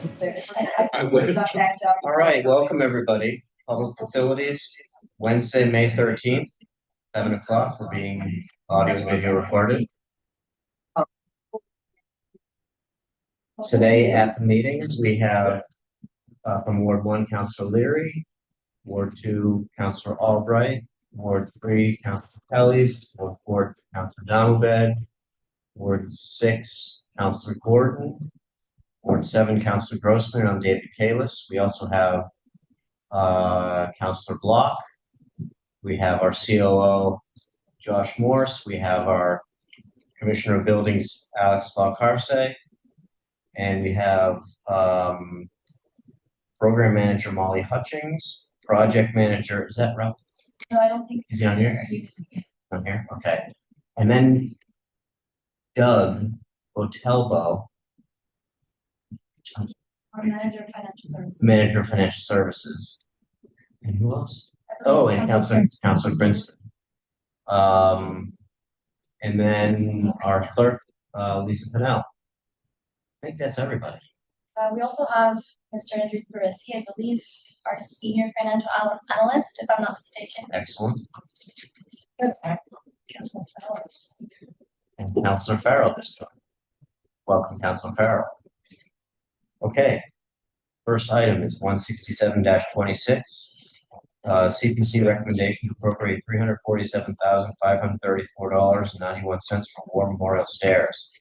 I wish. All right, welcome everybody. Public Facilities, Wednesday, May 13th, 7 o'clock. We're being audio and video recorded. Today at the meeting, we have from Ward 1, Councilor Leary, Ward 2, Councilor Albright, Ward 3, Councilor Kelly, Ward 4, Councilor Donaldbed, Ward 6, Councilor Gordon, Ward 7, Councilor Grossman. I'm David Kalis. We also have Councilor Block. We have our COO, Josh Morse. We have our Commissioner of Buildings, Alex Lockhart, and we have Program Manager Molly Hutchings, Project Manager, is that Ralph? No, I don't think. Is he on here? On here, okay. And then Doug Otelbo, Our manager of financial services. Manager of Financial Services. And who else? Oh, and Councilor Princeton. And then our clerk, Lisa Pennell. I think that's everybody. We also have Mr. Andrew Parisi, I believe, our senior financial analyst, if I'm not mistaken. Excellent. And Councilor Farrell this time. Welcome, Councilor Farrell. Okay. First item is 167-26. CPC recommendation to appropriate $347,534.91 for War Memorial Stairs.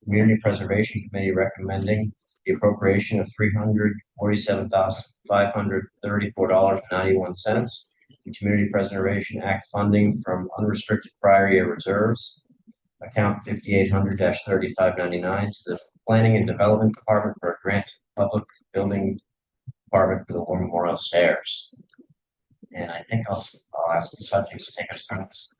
Community Preservation Committee recommending the appropriation of $347,534.91 in Community Preservation Act funding from unrestricted prior year reserves, account 5800-3599 to the Planning and Development Department for a grant to the Public Building Department for the War Memorial Stairs. And I think I'll ask the subjects to take us through this.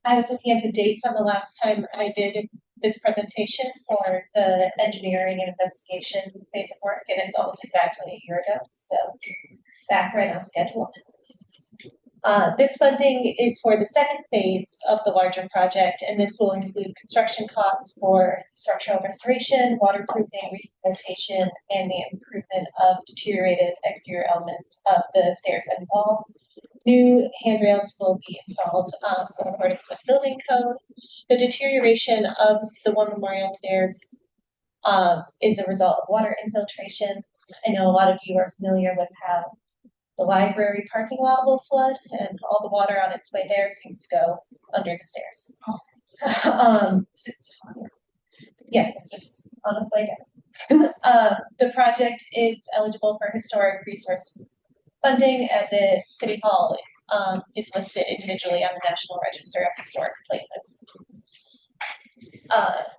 I was looking at the dates on the last time I did this presentation for the engineering and investigation phase of work, and it's almost exactly a year ago, so back right on schedule. This funding is for the second phase of the larger project, and this will include construction costs for structural restoration, waterproofing, rehabilitation, and the improvement of deteriorated exterior elements of the stairs and wall. New handrails will be installed in accordance with building code. The deterioration of the War Memorial Stairs is a result of water infiltration. I know a lot of you are familiar with how the library parking lot will flood, and all the water on its way there seems to go under the stairs. Yeah, it's just on its way down. The project is eligible for historic resource funding as City Hall is listed individually on the National Register of Historic Places.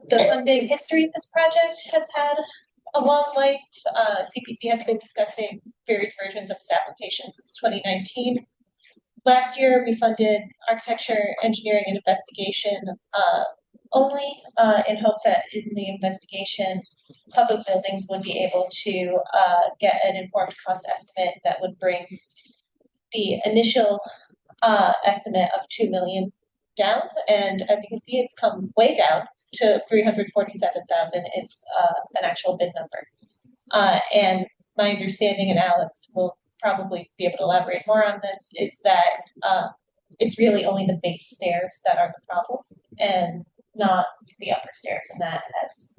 The funding history of this project has had a long life. CPC has been discussing various versions of this application since 2019. Last year, we funded architecture, engineering, and investigation only in hopes that in the investigation, public buildings would be able to get an informed cost estimate that would bring the initial estimate of $2 million down. And as you can see, it's come way down to $347,000. It's an actual bid number. And my understanding, and Alex will probably be able to elaborate more on this, is that it's really only the base stairs that are the problem and not the upper stairs, and that has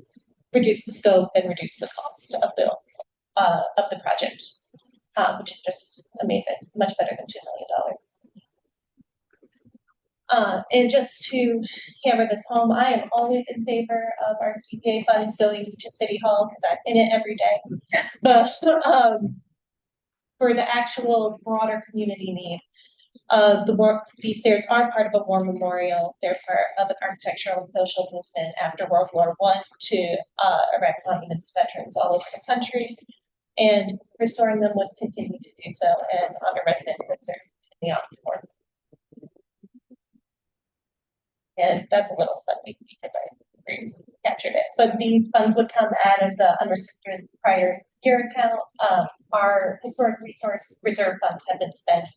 reduced the scope and reduced the cost of the project, which is just amazing, much better than $2 million. And just to hammer this home, I am always in favor of our CPA funds going to City Hall because I'm in it every day. But for the actual broader community need, these stairs are part of a war memorial. They're part of an architectural and social movement after World War I to erect monuments to veterans all over the country. And restoring them would continue to do so, and under-resident would serve in the afterward. And that's a little funny because I captured it. But these funds would come out of the unrestricted prior year account. Our historic resource reserve funds have been spent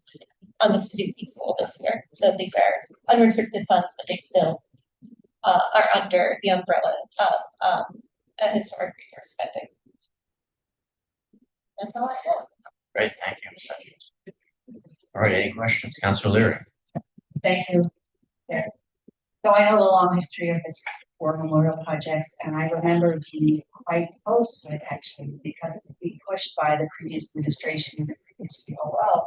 on the Suzuki School this year. So these are unrestricted funds, but they still are under the umbrella of historic resource spending. That's all I have. Great, thank you. All right, any questions? Counselor Leary? Thank you. There. So I know the long history of this War Memorial Project, and I remember being quite opposed to it actually, because it was being pushed by the previous administration and the previous COO.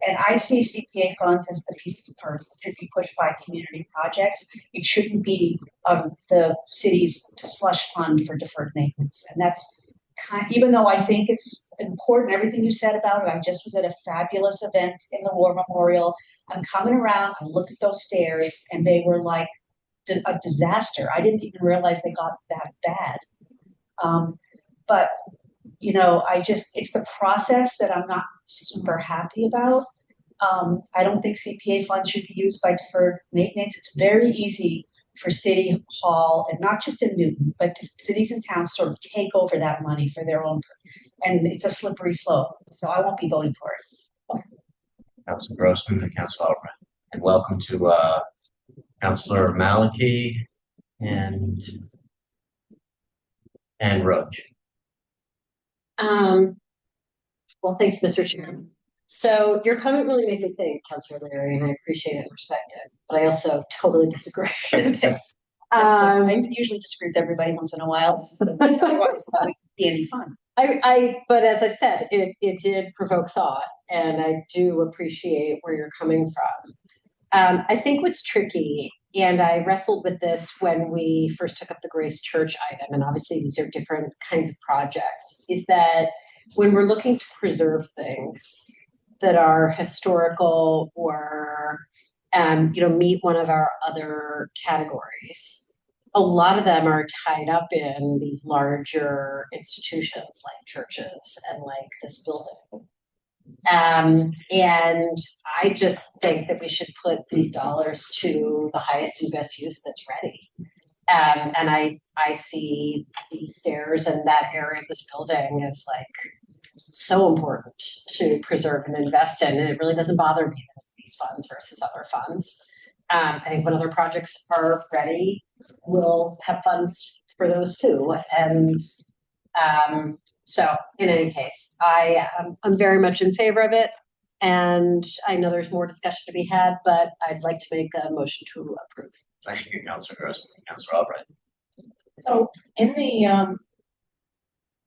And I see CPA funds as the people's purse. It should be pushed by community projects. It shouldn't be the city's slush fund for deferred maintenance. And that's even though I think it's important, everything you said about it, I just was at a fabulous event in the War Memorial. I'm coming around, I look at those stairs, and they were like a disaster. I didn't even realize they got that bad. But you know, it's the process that I'm not super happy about. I don't think CPA funds should be used by deferred maintenance. It's very easy for City Hall, and not just in Newton, but cities and towns sort of take over that money for their own, and it's a slippery slope. So I won't be voting for it. Counselor Grossman and Counselor Albright. And welcome to Counselor Maliki and Roach. Well, thank you, Mr. Chairman. So your comment really made me think, Councilor Larry, and I appreciate it and respect it, but I also totally disagree. I usually disagree with everybody once in a while. Otherwise, it wouldn't be any fun. But as I said, it did provoke thought, and I do appreciate where you're coming from. I think what's tricky, and I wrestled with this when we first took up the Grace Church item, and obviously these are different kinds of projects, is that when we're looking to preserve things that are historical or meet one of our other categories, a lot of them are tied up in these larger institutions like churches and like this building. And I just think that we should put these dollars to the highest and best use that's ready. And I see these stairs and that area of this building as like so important to preserve and invest in. And it really doesn't bother me that it's these funds versus other funds. I think when other projects are ready, we'll have funds for those too. And so in any case, I'm very much in favor of it. And I know there's more discussion to be had, but I'd like to make a motion to approve. Thank you, Counselor Grossman and Counselor Albright. So in the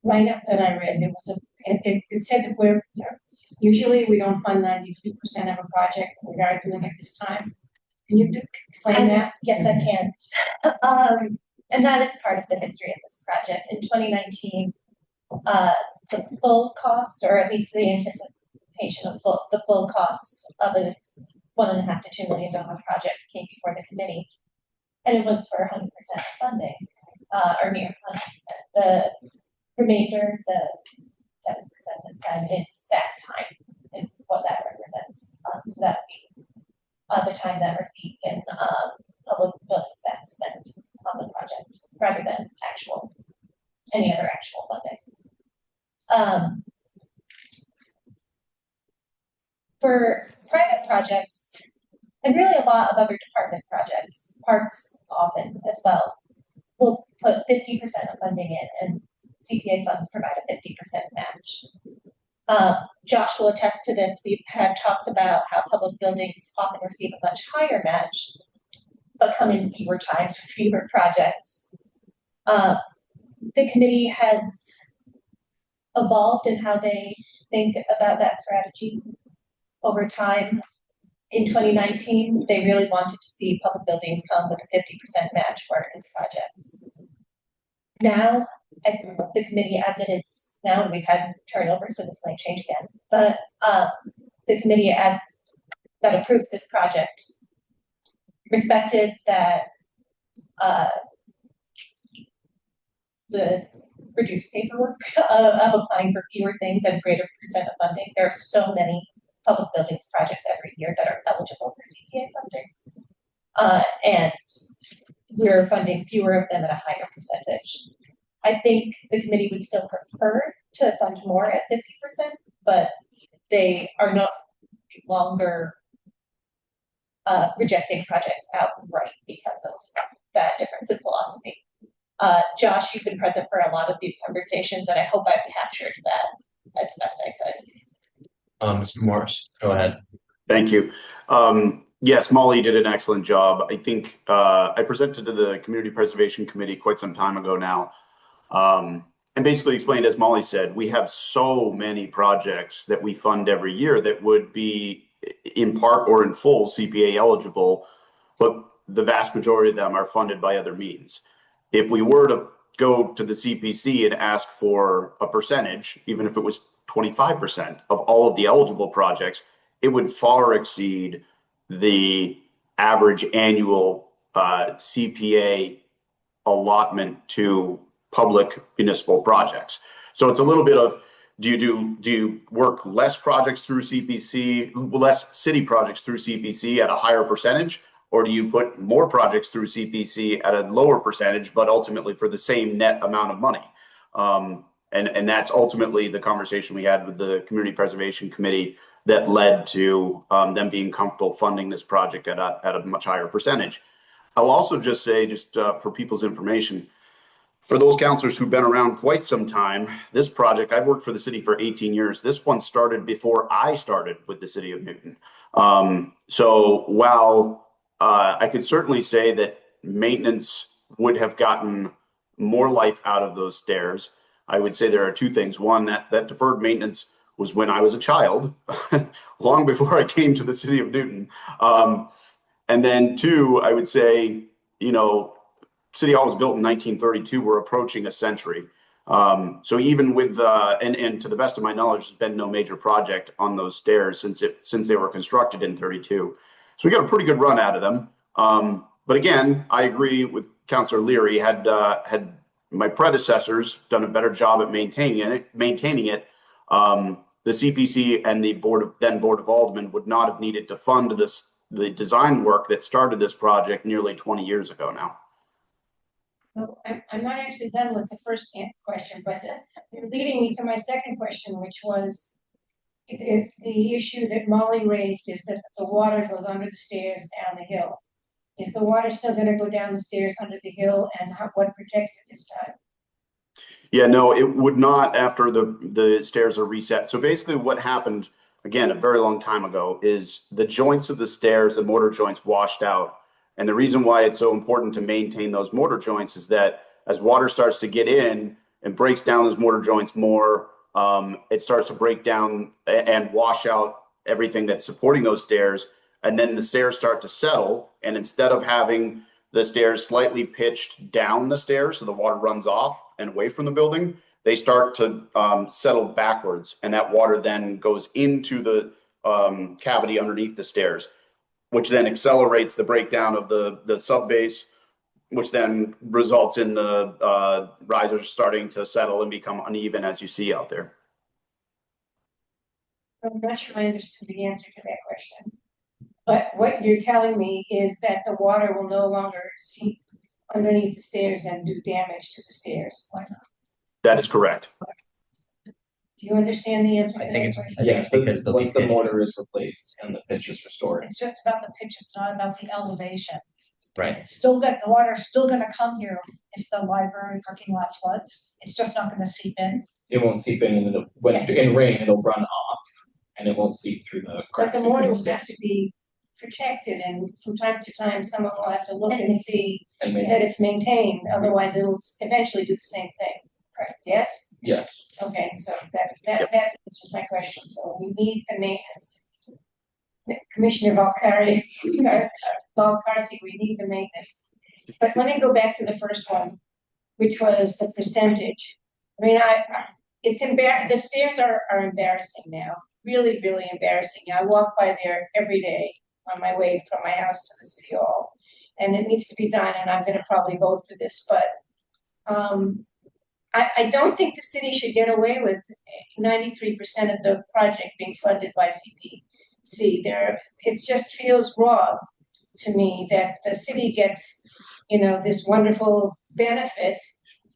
write-up that I read, it said that usually we don't fund 93% of a project. We are doing it this time. Can you explain that? Yes, I can. And that is part of the history of this project. In 2019, the full cost, or at least the anticipation of the full cost of a $1.5 to $2 million project came before the committee, and it was for 100% funding, or near 100%. The remainder, the 7% this time, is staff time, is what that represents. So that would be the time that Rafik and public building staff spent on the project, rather than any other actual funding. For private projects, and really a lot of other department projects, parks often as well, will put 50% of funding in, and CPA funds provide a 50% match. Josh will attest to this. We've had talks about how public buildings often receive a much higher match, but come in fewer times for fewer projects. The committee has evolved in how they think about that strategy over time. In 2019, they really wanted to see public buildings come with a 50% match for its projects. Now, the committee as it is now, we've had turnover, so this might change again, but the committee as that approved this project respected that the reduced paperwork of applying for fewer things and greater percent of funding. There are so many public buildings projects every year that are eligible for CPA funding, and we're funding fewer of them at a higher percentage. I think the committee would still prefer to fund more at 50%, but they are not longer rejecting projects outright because of that difference in philosophy. Josh, you've been present for a lot of these conversations, and I hope I've captured that as best Mr. Morris, go ahead. Thank you. Yes, Molly did an excellent job. I think I presented to the Community Preservation Committee quite some time ago now, and basically explained, as Molly said, we have so many projects that we fund every year that would be in part or in full CPA eligible, but the vast majority of them are funded by other means. If we were to go to the CPC and ask for a percentage, even if it was 25% of all of the eligible projects, it would far exceed the average annual CPA allotment to public municipal projects. So it's a little bit of, do you work less projects through CPC, less city projects through CPC at a higher percentage, or do you put more projects through CPC at a lower percentage, but ultimately for the same net amount of money? And that's ultimately the conversation we had with the Community Preservation Committee that led to them being comfortable funding this project at a much higher percentage. I'll also just say, for people's information, for those councillors who've been around quite some time, this project, I've worked for the city for 18 years. This one started before I started with the city of Newton. So while I could certainly say that maintenance would have gotten more life out of those stairs, I would say there are two things. One, that deferred maintenance was when I was a child, long before I came to the city of Newton. And then two, I would say, City Hall was built in 1932. We're approaching a century. So even with, and to the best of my knowledge, there's been no major project on those stairs since they were constructed in 32. So we got a pretty good run out of them. But again, I agree with Councillor Leary. Had my predecessors done a better job at maintaining it, the CPC and the Board of Aldermen would not have needed to fund the design work that started this project nearly 20 years ago now. So I'm not actually done with the first question, but you're leading me to my second question, which was the issue that Molly raised is that the water goes under the stairs down the hill. Is the water still going to go down the stairs under the hill, and what protects it this time? Yeah, no, it would not after the stairs are reset. So basically what happened, again, a very long time ago, is the joints of the stairs, the mortar joints washed out. And the reason why it's so important to maintain those mortar joints is that as water starts to get in and breaks down those mortar joints more, it starts to break down and wash out everything that's supporting those stairs. And then the stairs start to settle. And instead of having the stairs slightly pitched down the stairs so the water runs off and away from the building, they start to settle backwards. And that water then goes into the cavity underneath the stairs, which then accelerates the breakdown of the sub base, which then results in the risers starting to settle and become uneven, as you see out there. I'm not sure I understood the answer to that question. But what you're telling me is that the water will no longer seep underneath the stairs and do damage to the stairs. Why not? That is correct. Do you understand the answer? I think it's because because once the mortar is replaced and the pitch is restored. It's just about the pitch, it's not about the elevation. right. It's still got, the water's still gonna come here if the library parking lot floods. It's just not gonna seep in. It won't seep in, and in rain it'll run off, and it won't seep through the But cracks. the mortar will have to be protected, and from time to time, someone will have to look and see And that it's maintained, otherwise it'll eventually do the same thing. Correct, yes? yes, Okay, so that answers my question, so we need the maintenance. Commissioner Valcarti, we need the maintenance. But let me go back to the first one, which was the percentage. I mean, the stairs are embarrassing now, really, really embarrassing. I walk by there every day on my way from my house to the city hall, and it needs to be done, and I'm gonna probably vote for this, but I don't think the city should get away with 93% of the project being funded by CPC. It just feels wrong to me that the city gets, this wonderful benefit,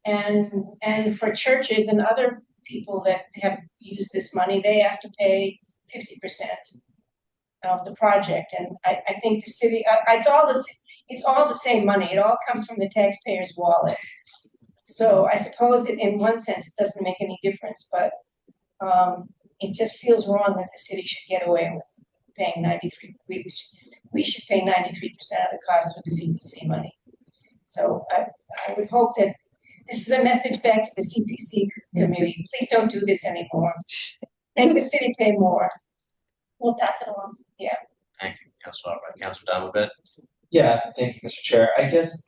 and for churches and other people that have used this money, they have to pay 50% of the project. And I think the city, it's all the same money. It all comes from the taxpayer's wallet. So I suppose in one sense it doesn't make any difference, but it just feels wrong that the city should get away with paying 93, we should pay 93% of the cost with the CPC money. So I would hope that this is a message back to the CPC committee. Please don't do this anymore. Make the city pay more. We'll pass it along. Thank you, Councilor Albright. Councilor Donaldson? Yeah, thank you, Mr. Chair. I guess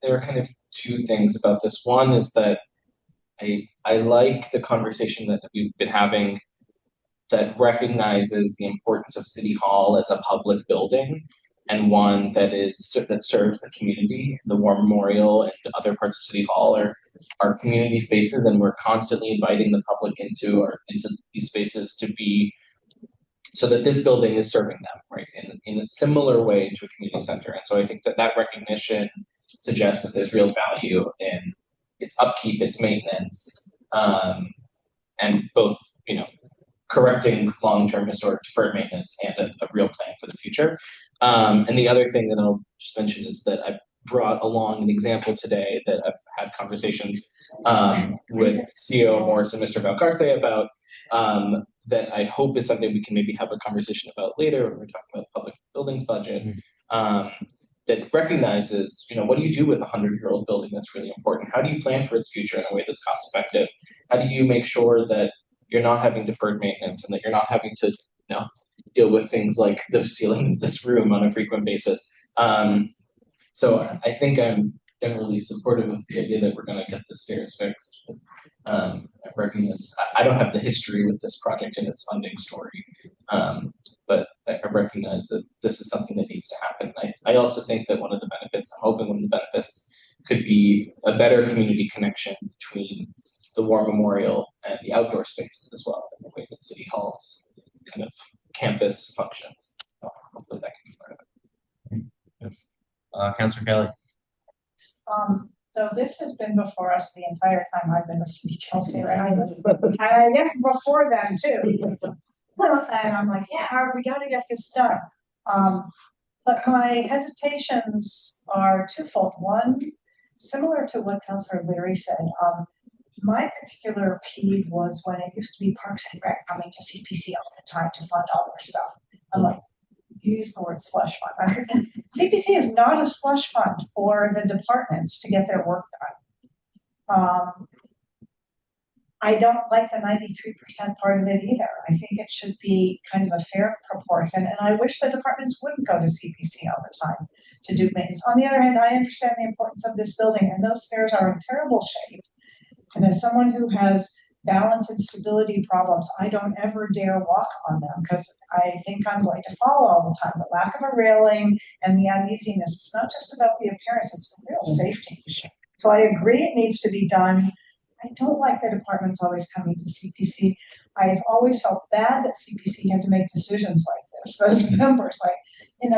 there are kind of two things about this. One is that I like the conversation that we've been having that recognizes the importance of City Hall as a public building and one that serves the community. The War Memorial and other parts of City Hall are community spaces, and we're constantly inviting the public into these spaces to be so that this building is serving them, right, in a similar way to a community center. And so I think that recognition suggests that there's real value in its upkeep, its maintenance, and both, correcting long-term historic deferred maintenance and a real plan for the future. And the other thing that I'll just mention is that I brought along an example today that I've had conversations with CEO Morris and Mr. Valcarce about, that I hope is something we can maybe have a conversation about later when we're talking about the public buildings budget, that recognizes, what do you do with a 100-year-old building that's really important? How do you plan for its future in a way that's cost effective? How do you make sure that you're not having deferred maintenance and that you're not having to, deal with things like the ceiling of this room on a frequent basis? So I think I'm generally supportive of the idea that we're going to get the stairs fixed. I recognize I don't have the history with this project and its funding story, but I recognize that this is something that needs to happen. I also think that one of the benefits could be a better community connection between the War Memorial and the outdoor space as well, in the way that City Hall's kind of campus functions. Hopefully that can be part of it. Councilor Kelly? So this has been before us the entire time I've been a city councilor, and I guess before then too. And I'm like, yeah, we gotta get this done. But my hesitations are twofold. One, similar to what Councilor Leary said, my particular peeve was when it used to be Parks and Rec coming to CPC all the time to fund all their stuff. I'm like, use the word slush fund. I'm thinking CPC is not a slush fund for the departments to get their work done. I don't like the 93% part of it either. I think it should be kind of a fair proportion, and I wish the departments wouldn't go to CPC all the time to do maintenance. On the other hand, I understand the importance of this building, and those stairs are in terrible shape. And as someone who has balance and stability problems, I don't ever dare walk on them because I think I'm going to fall all the time. The lack of a railing and the uneasiness, it's not just about the appearance, it's a real safety issue. So I agree it needs to be done. I don't like the departments always coming to CPC. I've always felt bad that CPC had to make decisions like this. Those members,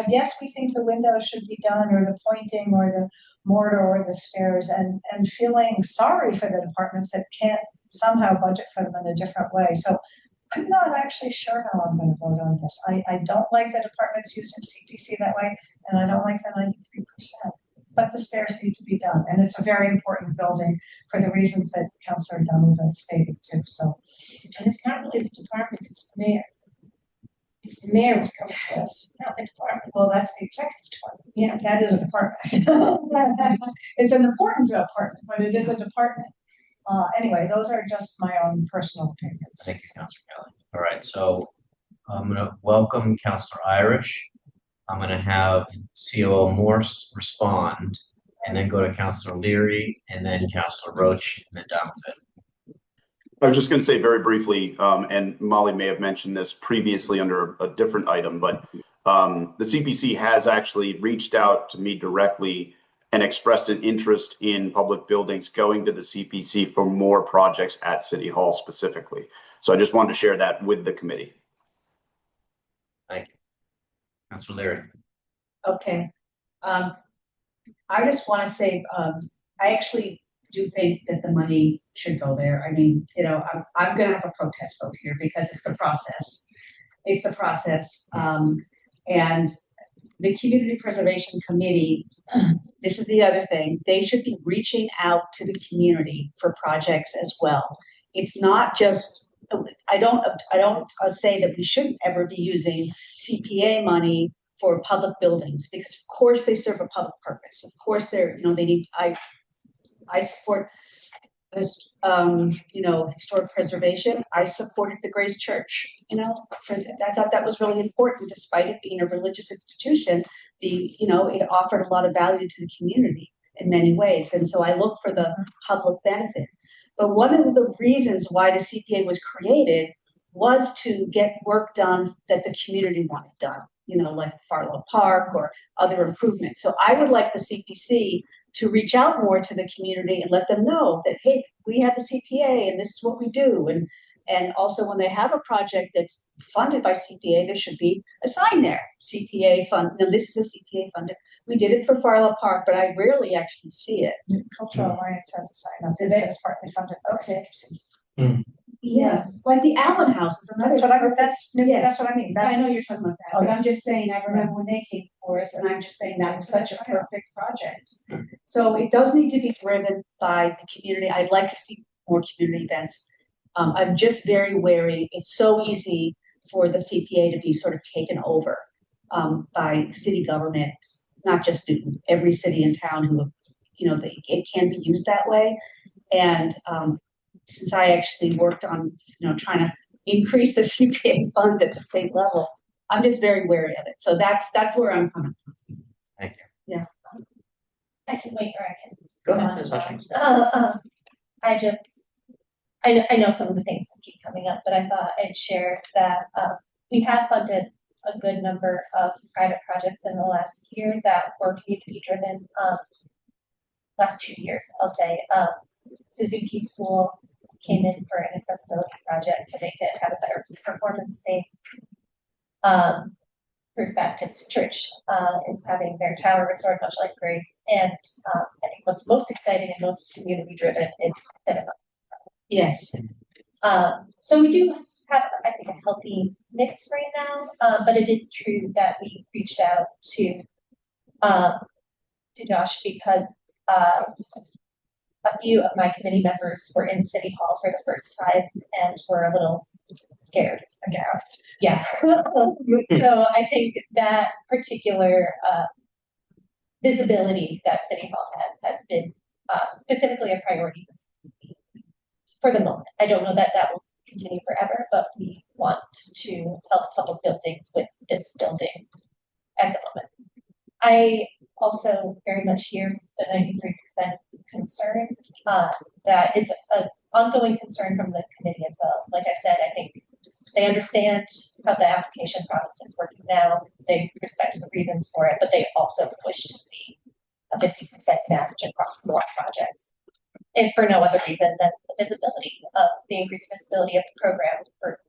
yes, we think the windows should be done, or the pointing, or the mortar, or the stairs, and feeling sorry for the departments that can't somehow budget for them in a different way. So I'm not actually sure how I'm going to vote on this. I don't like the departments using CPC that way, and I don't like the 93%. But the stairs need to be done, and it's a very important building for the reasons that Councilor Donovan stated too. So, and it's not really the departments; it's the mayor. It's the mayor who's coming to us, not the department. Well, that's the executive department. Yeah, that is a department. It's an important department, but it is a department. Anyway, those are just my own personal opinions. Thank you, Councilor Kelly. All right, so I'm going to welcome Councilor Irish. I'm going to have COO Morse respond, and then go to Councilor Leary, and then Councilor Roach, and then Donovan. I was just going to say very briefly, and Molly may have mentioned this previously under a different item, but the CPC has actually reached out to me directly and expressed an interest in public buildings going to the CPC for more projects at City Hall specifically. So I just wanted to share that with the committee. Thank you. Councilor Leary. Okay. I just want to say, I actually do think that the money should go there. I mean, I'm going to have a protest vote here because it's the process. It's the process. And the Community Preservation Committee, this is the other thing, they should be reaching out to the community for projects as well. It's not just I don't say that we shouldn't ever be using CPA money for public buildings, because of course they serve a public purpose. Of course they're, they need, I support this, historic preservation. I supported the Grace Church, I thought that was really important, despite it being a religious institution. It offered a lot of value to the community in many ways. And so I look for the public benefit. But one of the reasons why the CPA was created was to get work done that the community wanted done, like Farlow Park or other improvements. So I would like the CPC to reach out more to the community and let them know that, hey, we have the CPA and this is what we do. And also when they have a project that's funded by CPA, there should be a sign there, CPA fund. Now this is a CPA funded. We did it for Farlow Park, but I rarely actually see it. Cultural Alliance has a sign up Do that they? says partly funded by Okay. CPC. Yeah, like the Allen House is another. That's what I mean. That- I know you're talking about that, but Okay. I'm just saying, I remember when they came for us, and I'm just saying that was such a perfect project. So it does need to be driven by the community. I'd like to see more community events. I'm just very wary. It's so easy for the CPA to be sort of taken over by city government, not just Newton, every city in town who, it can be used that way. And since I actually worked on, trying to increase the CPA funds at the state level, I'm just very wary of it. So that's where I'm coming from. Thank you. Yeah. I can wait or I can. Go ahead, Ms. Hutchins. I know some of the things that keep coming up, but I thought I'd share that we have funded a good number of private projects in the last year that were community driven. Last 2 years, I'll say. Suzuki School came in for an accessibility project so they could have a better performance space. First Baptist Church is having their tower restored, much like Grace. And I think what's most exciting and most community driven is cinema. Yes. So we do have, I think, a healthy mix right now, but it is true that we reached out to Josh because a few of my committee members were in City Hall for the first time and were a little scared, aghast. Yeah. So I think that particular visibility that City Hall has been specifically a priority for the moment. I don't know that that will continue forever, but we want to help public buildings with its building at the moment. I also very much hear the 93% concern. That is an ongoing concern from the committee as well. Like I said, I think they understand how the application process is working now. They respect the reasons for it, but they also wish to see a 50% match across more projects. And for no other reason than the visibility of the increased visibility of the program for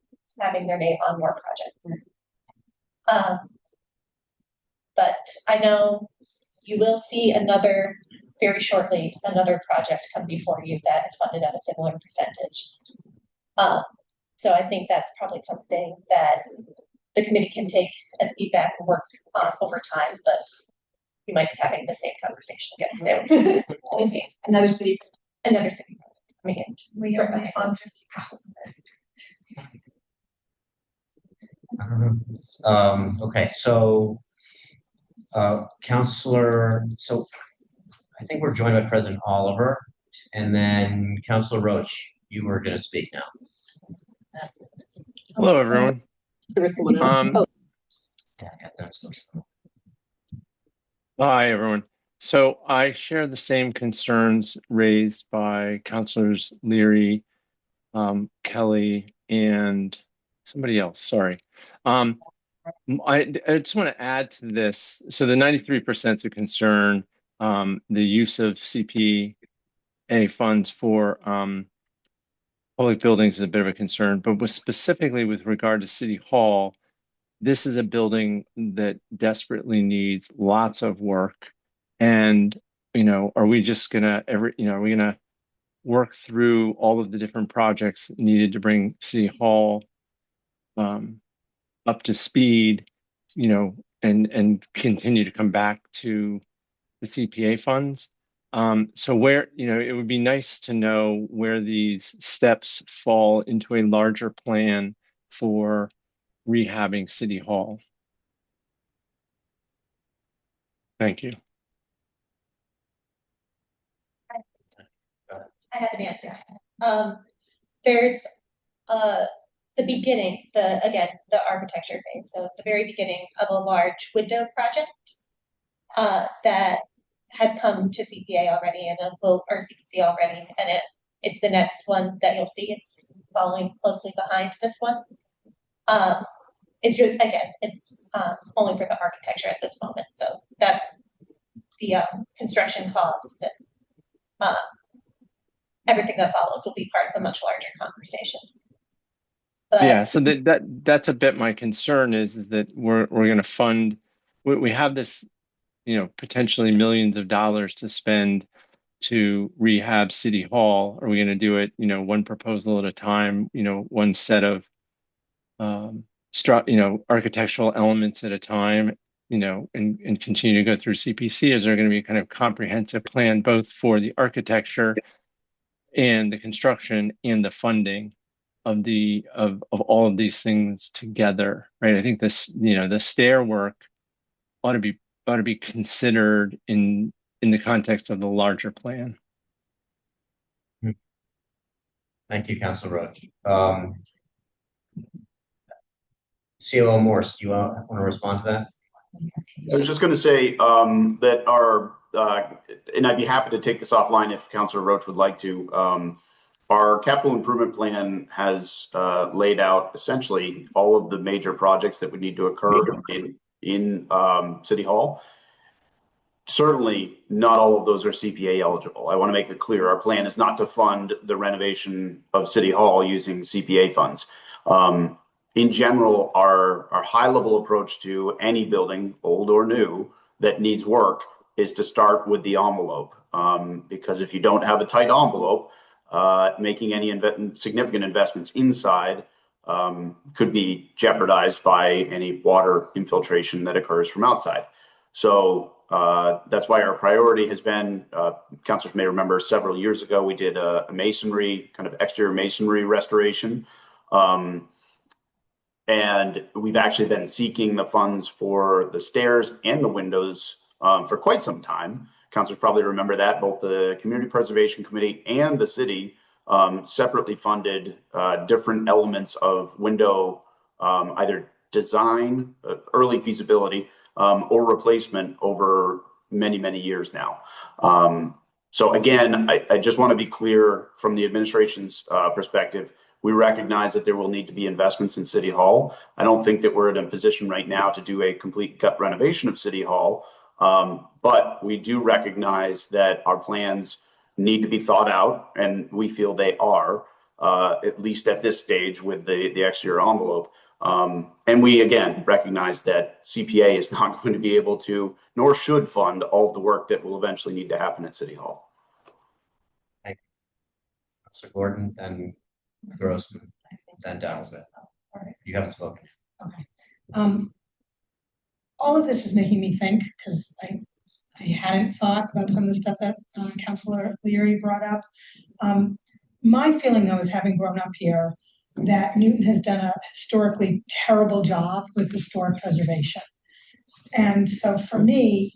having their name on more projects. But I know you will see very shortly, another project come before you that is funded at a similar percentage. So I think that's probably something that the committee can take as feedback and work on over time, but we might be having the same conversation again soon. Another city coming in. We only fund 50%. Okay, so Counselor, so I think we're joined by President Oliver, and then Counselor Roach, you were going to speak now. Hello, everyone. Hi, everyone. So I share the same concerns raised by Councilors Leary, Kelly, and somebody else. Sorry. I just want to add to this. So the 93% is a concern. The use of CPA funds for public buildings is a bit of a concern, but specifically with regard to City Hall, this is a building that desperately needs lots of work. And, are we just gonna are we gonna work through all of the different projects needed to bring City Hall up to speed, and continue to come back to the CPA funds? So where, it would be nice to know where these steps fall into a larger plan for rehabbing City Hall. Thank you. I have an answer. There's the beginning, the architecture phase. So the very beginning of a large window project that has come to CPA already and or CPC already, and it's the next one that you'll see. It's following closely behind this one. It's just it's only for the architecture at this moment, so that the construction cost and everything that follows will be part of a much larger conversation. But Yeah, so that's a bit my concern is that we're going to fund. We have this, potentially millions of dollars to spend to rehab City Hall. Are we going to do it, one proposal at a time, one set of architectural elements at a time, and continue to go through CPC? Is there going to be a kind of comprehensive plan both for the architecture and the construction and the funding of all of these things together, right? I think this, the stair work ought to be considered in the context of the larger plan. Thank you, Councilor Roach. COO Morse, do you want to respond to that? I was just going to say that and I'd be happy to take this offline if Councilor Roach would like to. Our capital improvement plan has laid out essentially all of the major projects that would need to occur in City Hall. Certainly, not all of those are CPA eligible. I want to make it clear, our plan is not to fund the renovation of City Hall using CPA funds. In general, our high-level approach to any building, old or new, that needs work is to start with the envelope. Because if you don't have a tight envelope, making any significant investments inside could be jeopardized by any water infiltration that occurs from outside. So that's why our priority has been, councilors may remember several years ago, we did a masonry, kind of exterior masonry restoration. And we've actually been seeking the funds for the stairs and the windows for quite some time. Councilors probably remember that both the Community Preservation Committee and the city separately funded different elements of window, either design, early feasibility, or replacement over many, many years now. So again, I just want to be clear from the administration's perspective. We recognize that there will need to be investments in City Hall. I don't think that we're in a position right now to do a complete gut renovation of City Hall. But we do recognize that our plans need to be thought out, and we feel they are, at least at this stage with the exterior envelope. And we, again, recognize that CPA is not going to be able to, nor should fund all of the work that will eventually need to happen at City Hall. Thank you. Mr. Gordon, then Grossman, then Dowsett. All right. You haven't spoken. Okay. All of this is making me think, because I hadn't thought about some of the stuff that Councilor Leary brought up. My feeling, though, is having grown up here, that Newton has done a historically terrible job with historic preservation. And so for me,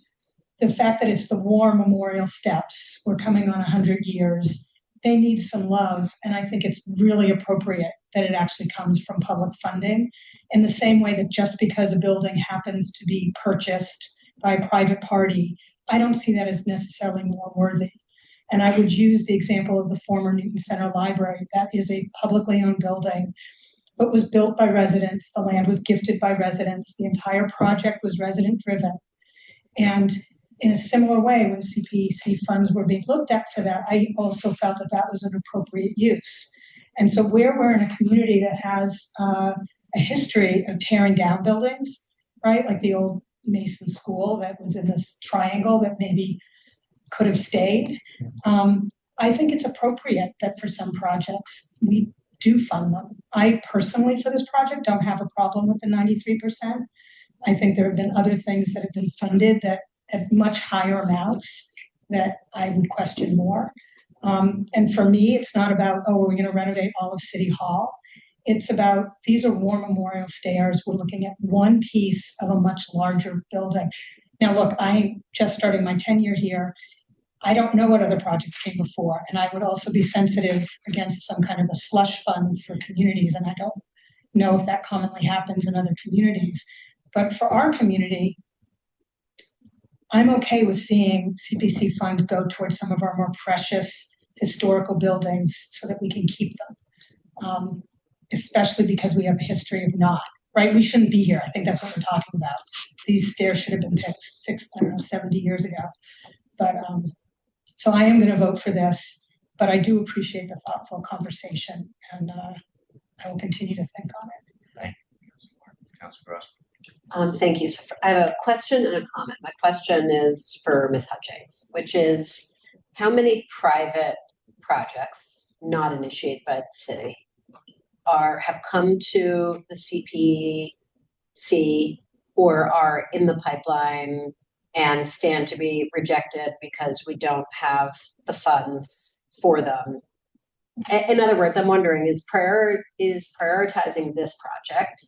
the fact that it's the War Memorial Steps, we're coming on 100 years, they need some love. And I think it's really appropriate that it actually comes from public funding, in the same way that just because a building happens to be purchased by a private party, I don't see that as necessarily more worthy. And I would use the example of the former Newton Center Library. That is a publicly owned building, but was built by residents. The land was gifted by residents. The entire project was resident driven. And in a similar way, when CPC funds were being looked at for that, I also felt that that was an appropriate use. And so where we're in a community that has a history of tearing down buildings, right? Like the old Mason School that was in this triangle that maybe could have stayed. I think it's appropriate that for some projects, we do fund them. I personally, for this project, don't have a problem with the 93%. I think there have been other things that have been funded that at much higher amounts that I would question more. And for me, it's not about, oh, we're gonna renovate all of City Hall. It's about, these are war memorial stairs. We're looking at one piece of a much larger building. Now, look, I'm just starting my tenure here. I don't know what other projects came before, and I would also be sensitive against some kind of a slush fund for communities, and I don't know if that commonly happens in other communities. But for our community, I'm okay with seeing CPC funds go towards some of our more precious historical buildings so that we can keep them. Especially because we have a history of not, right? We shouldn't be here. I think that's what we're talking about. These stairs should have been fixed, I don't know, 70 years ago. But so I am going to vote for this, but I do appreciate the thoughtful conversation, and I will continue to think on it. Thank you. Councilor Gross. Thank you. So I have a question and a comment. My question is for Ms. Hutchings, which is how many private projects not initiated by the city have come to the CPC or are in the pipeline and stand to be rejected because we don't have the funds for them? In other words, I'm wondering, is prioritizing this project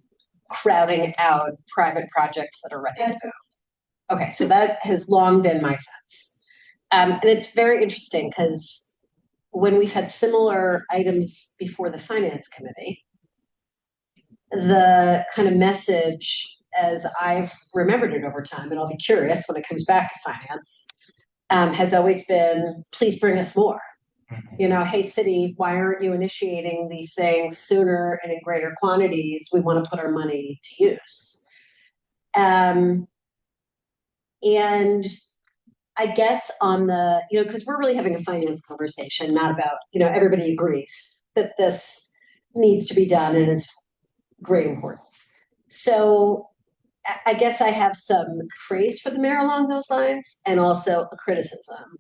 crowding out private projects that are ready to go? Okay, so that has long been my sense. And it's very interesting because when we've had similar items before the Finance Committee, the kind of message, as I've remembered it over time, and I'll be curious when it comes back to finance, has always been, please bring us more. You know, hey, city, why aren't you initiating these things sooner and in greater quantities? We want to put our money to use. And I guess on the, because we're really having a finance conversation, not about, everybody agrees that this needs to be done and is great importance. So I guess I have some praise for the mayor along those lines and also a criticism.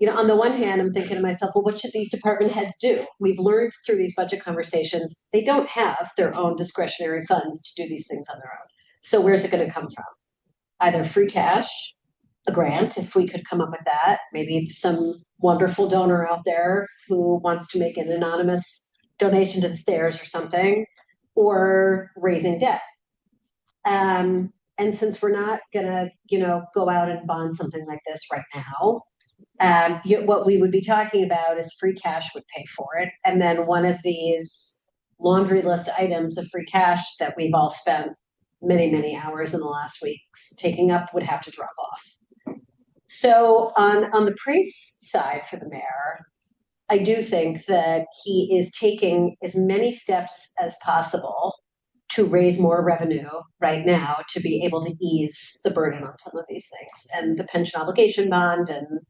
On the one hand, I'm thinking to myself, well, what should these department heads do? We've learned through these budget conversations, they don't have their own discretionary funds to do these things on their own. So where's it going to come from? Either free cash, a grant, if we could come up with that, maybe some wonderful donor out there who wants to make an anonymous donation to the stairs or something, or raising debt. And since we're not gonna, go out and bond something like this right now, what we would be talking about is free cash would pay for it. And then one of these laundry list items of free cash that we've all spent many, many hours in the last weeks taking up would have to drop off. So on the praise side for the mayor, I do think that he is taking as many steps as possible to raise more revenue right now to be able to ease the burden on some of these things. And the pension obligation bond and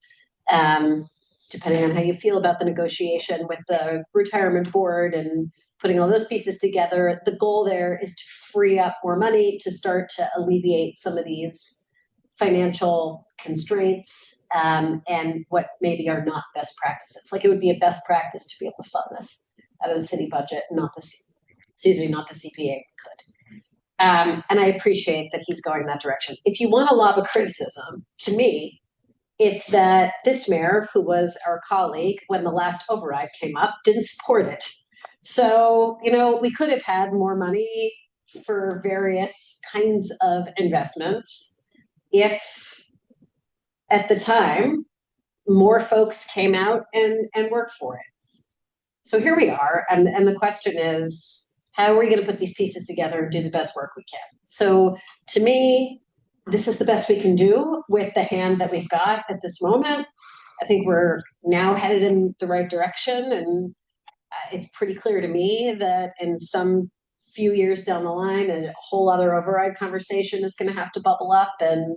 depending on how you feel about the negotiation with the retirement board and putting all those pieces together, the goal there is to free up more money to start to alleviate some of these financial constraints and what maybe are not best practices. Like it would be a best practice to be able to fund this out of the city budget, not the CPA could. And I appreciate that he's going that direction. If you want to lob a criticism, to me, it's that this mayor, who was our colleague when the last override came up, didn't support it. So, we could have had more money for various kinds of investments if at the time more folks came out and worked for it. So here we are, and the question is, how are we going to put these pieces together and do the best work we can? So to me, this is the best we can do with the hand that we've got at this moment. I think we're now headed in the right direction, and it's pretty clear to me that in some few years down the line, a whole other override conversation is going to have to bubble up, and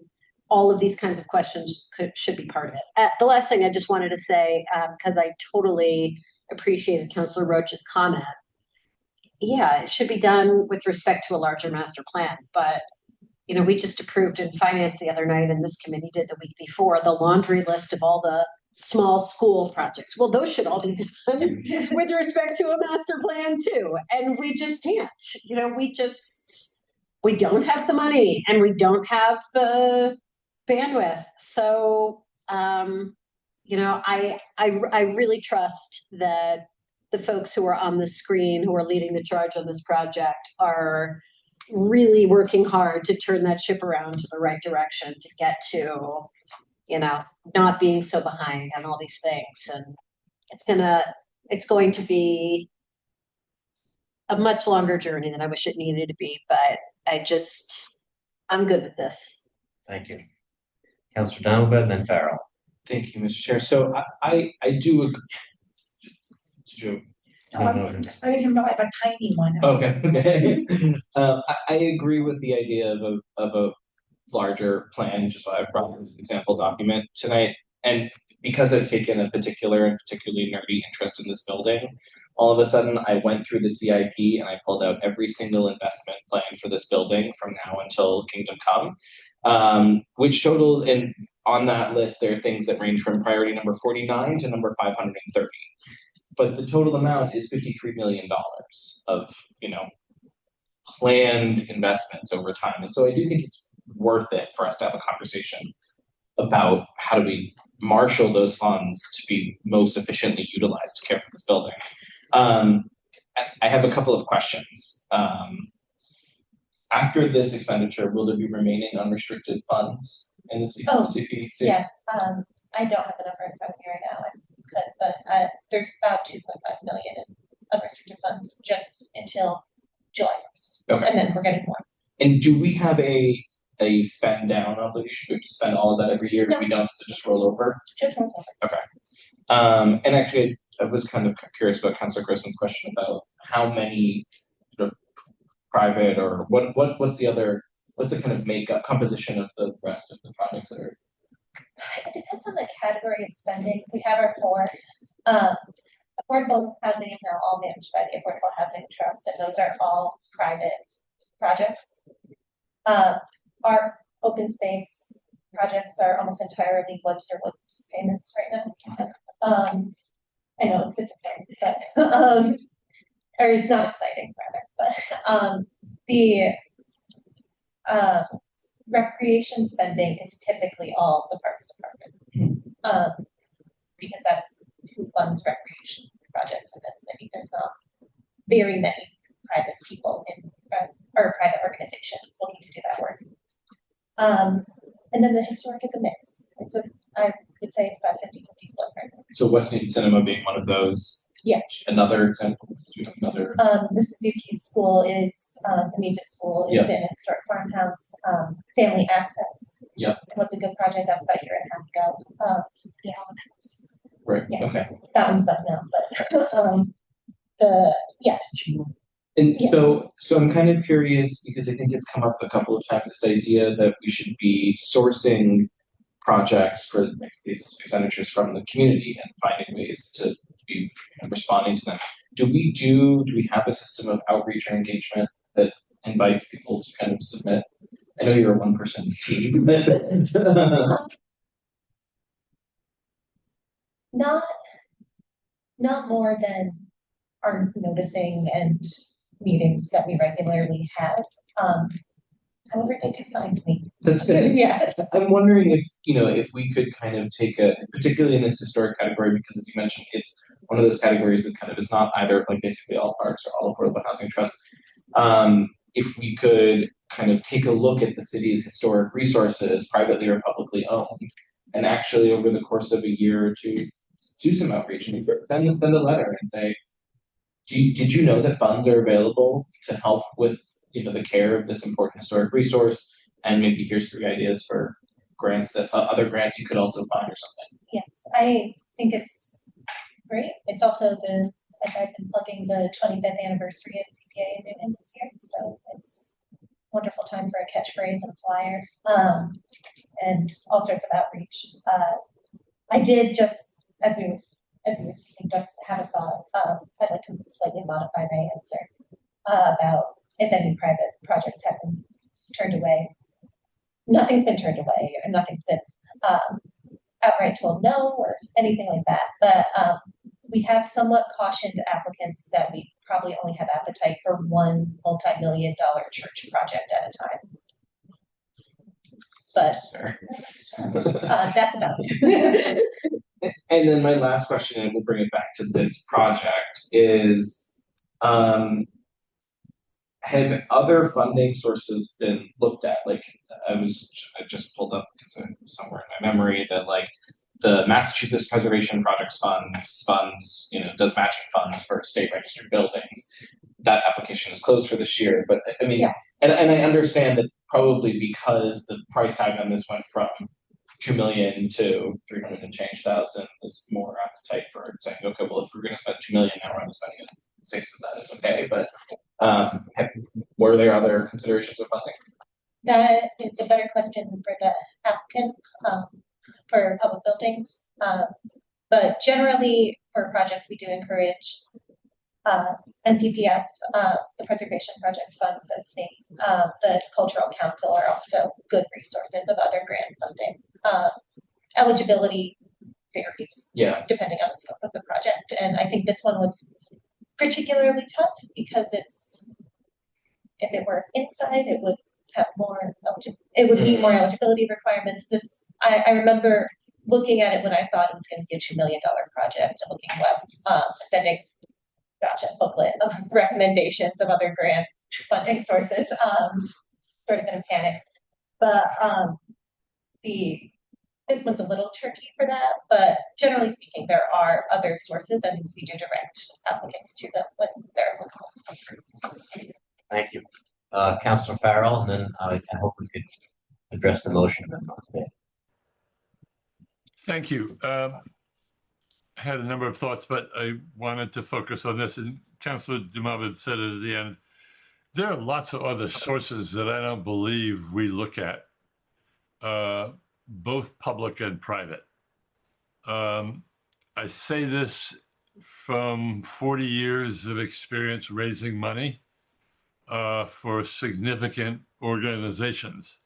all of these kinds of questions should be part of it. The last thing I just wanted to say, because I totally appreciated Councilor Roach's comment. Yeah, it should be done with respect to a larger master plan, but we just approved in finance the other night, and this committee did the week before, the laundry list of all the small school projects. Well, those should all be done with respect to a master plan too. And we just can't, we don't have the money and we don't have the bandwidth. So you know, I really trust that the folks who are on the screen, who are leading the charge on this project, are really working hard to turn that ship around to the right direction to get to, you know, not being so behind on all these things. And it's going to be a much longer journey than I wish it needed to be, but I'm good with this. Thank you. Counselor Donaldson, then Farrell. Thank you, Mr. Chair. So I do agree. Did you? I'm just letting him know I have a tiny one. Okay. I agree with the idea of a larger plan, which is why I brought this example document tonight. And because I've taken a particular and particularly nerdy interest in this building, all of a sudden I went through the CIP and I pulled out every single investment plan for this building from now until Kingdom Come, which totals, and on that list there are things that range from priority number 49 to number 530. But the total amount is $53 million of, you know, planned investments over time. And so I do think it's worth it for us to have a conversation about how do we marshal those funds to be most efficiently utilized to care for this building. I have a couple of questions. After this expenditure, will there be remaining unrestricted funds in the CPC? Yes, I don't have the number in front of me right now, but there's about 2.5 million in unrestricted funds just until July 1st. Okay. And then we're getting more. And do we have a spend down obligation? Do we have to spend all of that every year? No. If we don't, does it just roll over? Just rolls over. And actually, I was kind of curious about Councilor Grossman's question about how many sort of private or what's the kind of makeup composition of the rest of the projects that are. It depends on the category of spending. We have our four. Affordable housing is now all managed by the Affordable Housing Trust, and those are all private projects. Our open space projects are almost entirely Webster Woods payments right now. I know it's a thing, but or it's not exciting rather, but the recreation spending is typically all the Parks Department, because that's who funds recreation projects in this city. There's not very many private people in or private organizations looking to do that work. And then the historic is a mix. I would say it's about 50-50 split right now. So West Newton Cinema being one of those. Yes. Another example. Another. The Suzuki School is the music school is in a historic farmhouse. Family Access. Yeah. Was a good project. That was about a year and a half ago. Yeah. Right. Yeah. Okay. That one's done now, but yes. And so I'm kind of curious because I think it's come up a couple of times, this idea that we should be sourcing projects for these expenditures from the community and finding ways to be responding to them. Do we have a system of outreach or engagement that invites people to kind of submit? I know you're a one-person team. Not more than our noticing and meetings that we regularly have. However, they do find me. That's good. Yeah. I'm wondering if we could kind of take particularly in this historic category, because as you mentioned, it's one of those categories that kind of is not either like basically all parks or all affordable housing trust. If we could kind of take a look at the city's historic resources, privately or publicly owned, and actually over the course of a year or two, do some outreach and send a letter and say, did you know that funds are available to help with the care of this important historic resource? And maybe here's 3 ideas for grants that other grants you could also find or something. Yes, I think it's great. It's also as I've been plugging the 25th anniversary of CPA in Newton this year, so it's a wonderful time for a catchphrase and a flyer, and all sorts of outreach. I did just as you just have a thought. I'd like to slightly modify my answer about if any private projects have been turned away. Nothing's been turned away, or nothing's been outright told no, or anything like that. But we have somewhat cautioned applicants that we probably only have appetite for one multi-million-dollar church project at a time. But that's about it. and then my last question, and we'll bring it back to this project, is have other funding sources been looked at? Like I just pulled up because it was somewhere in my memory that like the Massachusetts Preservation Projects funds, does matching funds for state registered buildings. That application is closed for this year, but I mean, Yeah. and I understand that probably because the price tag on this went from 2 million to 300 and change thousand, is more appetite for saying, okay, well, if we're going to spend 2 million now, we're only spending 6 of that, it's okay. But were there other considerations of funding? That is a better question for the applicant, for public buildings. But generally, for projects, we do encourage NPPF, the Preservation Projects Funds, and state, the Cultural Council are also good resources of other grant funding. Eligibility varies depending on the scope of the project, and I think this one was particularly tough because if it were inside, it would have it would be more eligibility requirements. I remember looking at it when I thought it was going to be a $2 million project, looking sending a booklet of recommendations of other grant funding sources, sort of in a panic. But this one's a little tricky for that, but generally speaking, there are other sources, and we do direct applicants to them when they're applicable. Thank you. Councilor Farrell, and then I hope we could address the motion. Thank you. I had a number of thoughts, but I wanted to focus on this. And Councilor Dumabit said it at the end. There are lots of other sources that I don't believe we look at, both public and private. I say this from 40 years of experience raising money for significant organizations.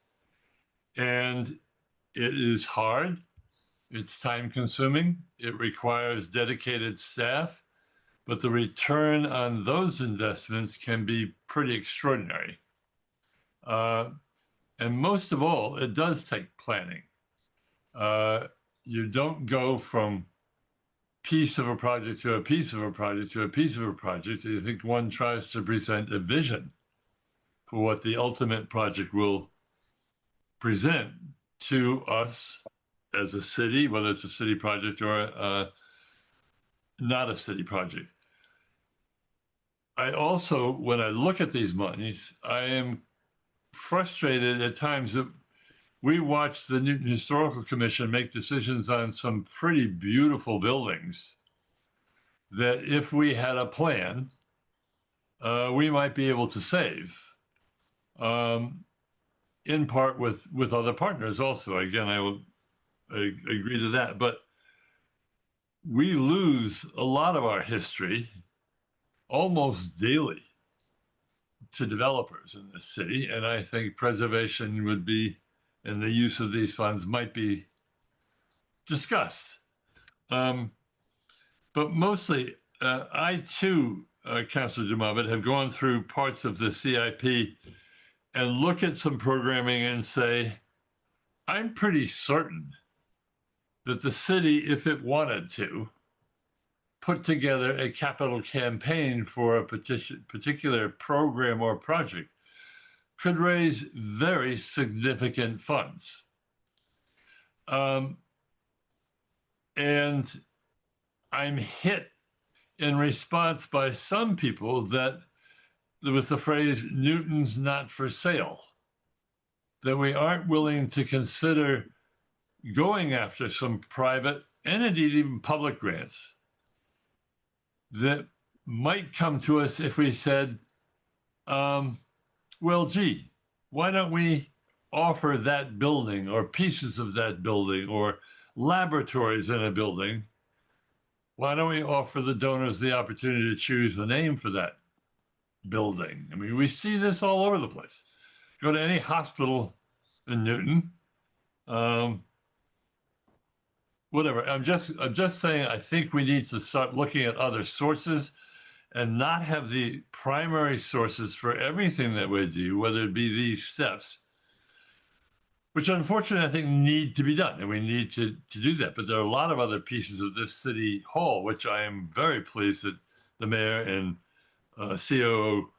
And it is hard. It's time consuming. It requires dedicated staff, but the return on those investments can be pretty extraordinary. And most of all, it does take planning. You don't go from piece of a project to a piece of a project to a piece of a project. I think one tries to present a vision for what the ultimate project will present to us as a city, whether it's a city project or not a city project. I also, when I look at these monies, I am frustrated at times that we watch the Newton Historical Commission make decisions on some pretty beautiful buildings that if we had a plan, we might be able to save, in part with other partners also. Again, I agree to that, but we lose a lot of our history almost daily to developers in this city, and I think preservation would be, and the use of these funds might be discussed. But mostly, I too, Councilor Dumabit, have gone through parts of the CIP and look at some programming and say, I'm pretty certain that the city, if it wanted to, put together a capital campaign for a particular program or project, could raise very significant funds. And I'm hit in response by some people that with the phrase, Newton's not for sale, that we aren't willing to consider going after some private and indeed even public grants that might come to us if we said, well, gee, why don't we offer that building or pieces of that building or laboratories in a building? Why don't we offer the donors the opportunity to choose the name for that building? I mean, we see this all over the place. Go to any hospital in Newton, whatever. I'm just saying, I think we need to start looking at other sources and not have the primary sources for everything that we do, whether it be these steps, which unfortunately I think need to be done, and we need to do that. But there are a lot of other pieces of this city hall, which I am very pleased that the mayor and COO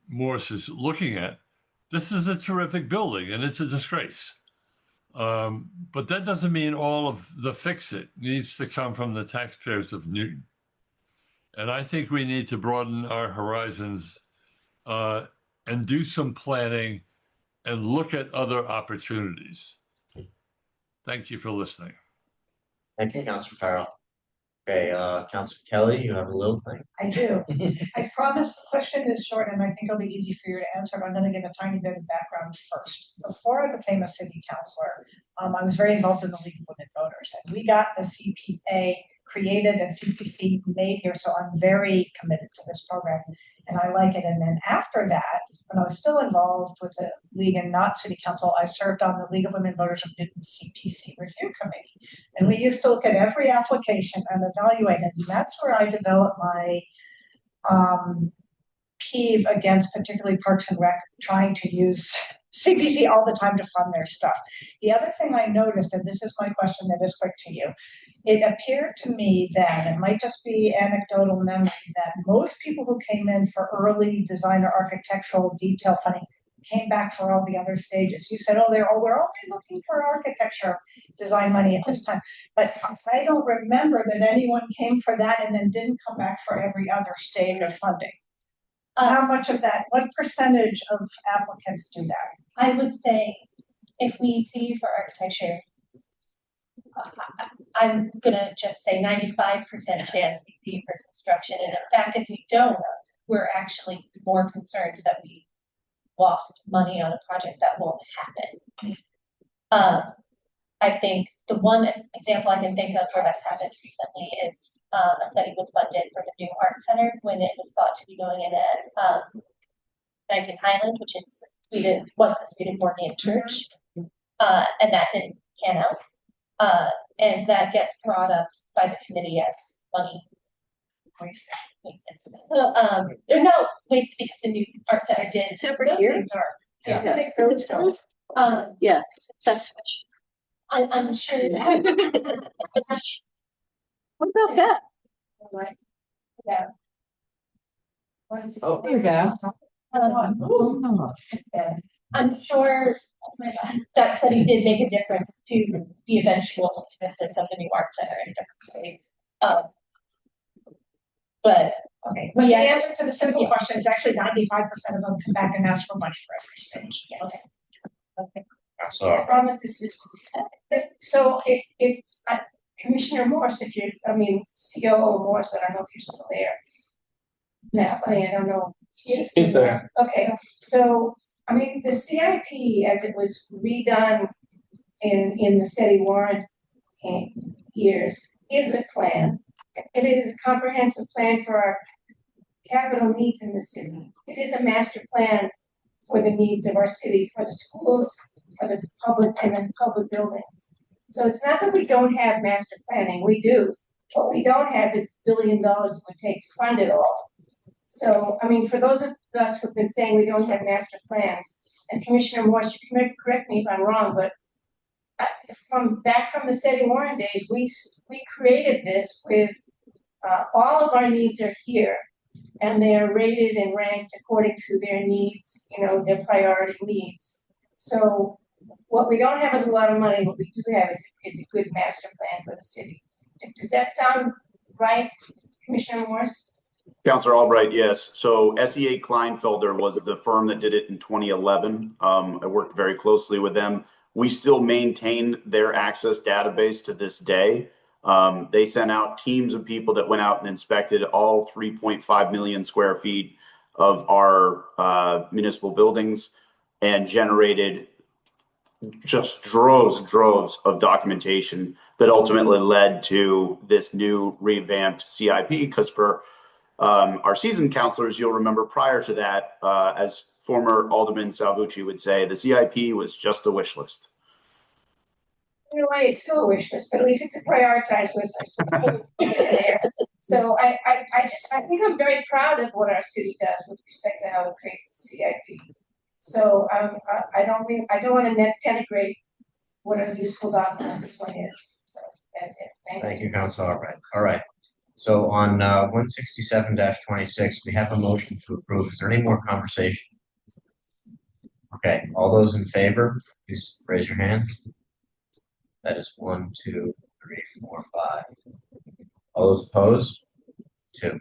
Morse is looking at. This is a terrific building, and it's a disgrace. But that doesn't mean all of the fix-it needs to come from the taxpayers of Newton. And I think we need to broaden our horizons and do some planning and look at other opportunities. Thank you for listening. Thank you, Councilor Farrell. Okay, Councilor Kelly, you have a little thing. I do. I promise the question is short and I think it'll be easy for you to answer, but I'm gonna give a tiny bit of background first. Before I became a city councilor, I was very involved in the League of Women Voters, and we got the CPA created and CPC made here, so I'm very committed to this program and I like it. And then after that, when I was still involved with the League and not City Council, I served on the League of Women Voters of Newton CPC Review Committee. And we used to look at every application and evaluate it. And that's where I developed my peeve against particularly Parks and Rec trying to use CPC all the time to fund their stuff. The other thing I noticed, and this is my question that is quick to you, it appeared to me that, it might just be anecdotal memory, that most people who came in for early design or architectural detail funding came back for all the other stages. You said, we're only looking for architecture design money at this time. But I don't remember that anyone came for that and then didn't come back for every other stage of funding. How much of that, what percentage of applicants do that? I would say if we see you for architecture, I'm gonna just say 95% chance we see you for construction. And in fact, if we don't, we're actually more concerned that we lost money on a project that won't happen. I think the one example I can think of where that happened recently is a study was funded for the new art center when it was thought to be going in at 19 Highland, which is was the Swedenborgian church, and that didn't pan out. And that gets brought up by the committee as money wasted. No, wasted because the new art center did. It's over here. Yeah. Yeah, that's I'm sure. what about that? Yeah. Oh. There you go. I'm sure that study did make a difference to the eventual existence of the new art center in different states. But okay, but the answer to the simple question is actually 95% of them come back and ask for money for every stage. Yes. Okay. I promise this is, so if Commissioner Morse, COO Morse, I don't know if you're still there. No, I don't know. He's there. Okay, so, the CIP, as it was redone in the city warrant years, is a plan. It is a comprehensive plan for our capital needs in the city. It is a master plan for the needs of our city, for the schools, for the public and then public buildings. So it's not that we don't have master planning, we do. What we don't have is $1 billion it would take to fund it all. So, for those of us who've been saying we don't have master plans, and Commissioner Morse, you can correct me if I'm wrong, but from the city Warren days, we created this with all of our needs are here, and they are rated and ranked according to their needs, their priority needs. So what we don't have is a lot of money. What we do have is a good master plan for the city. Does that sound right, Commissioner Morse? Councilor Albright, yes. So SEA Kleinfelder was the firm that did it in 2011. I worked very closely with them. We still maintain their access database to this day. They sent out teams of people that went out and inspected all 3.5 million square feet of our municipal buildings and generated just droves of documentation that ultimately led to this new revamped CIP. Because for our seasoned counselors, you'll remember prior to that, as former Alderman Salvucci would say, the CIP was just a wish list. In a way, it's still a wish list, but at least it's a prioritized wish list. So I think I'm very proud of what our city does with respect to how it creates the CIP. So, I don't wanna denigrate what a useful document this one is, so that's it, thank you. Thank you, Council Albright. All right. So on 167-26, we have a motion to approve. Is there any more conversation? Okay, all those in favor, please raise your hand. That is 1, 2, 3, 4, 5. All those opposed? 2.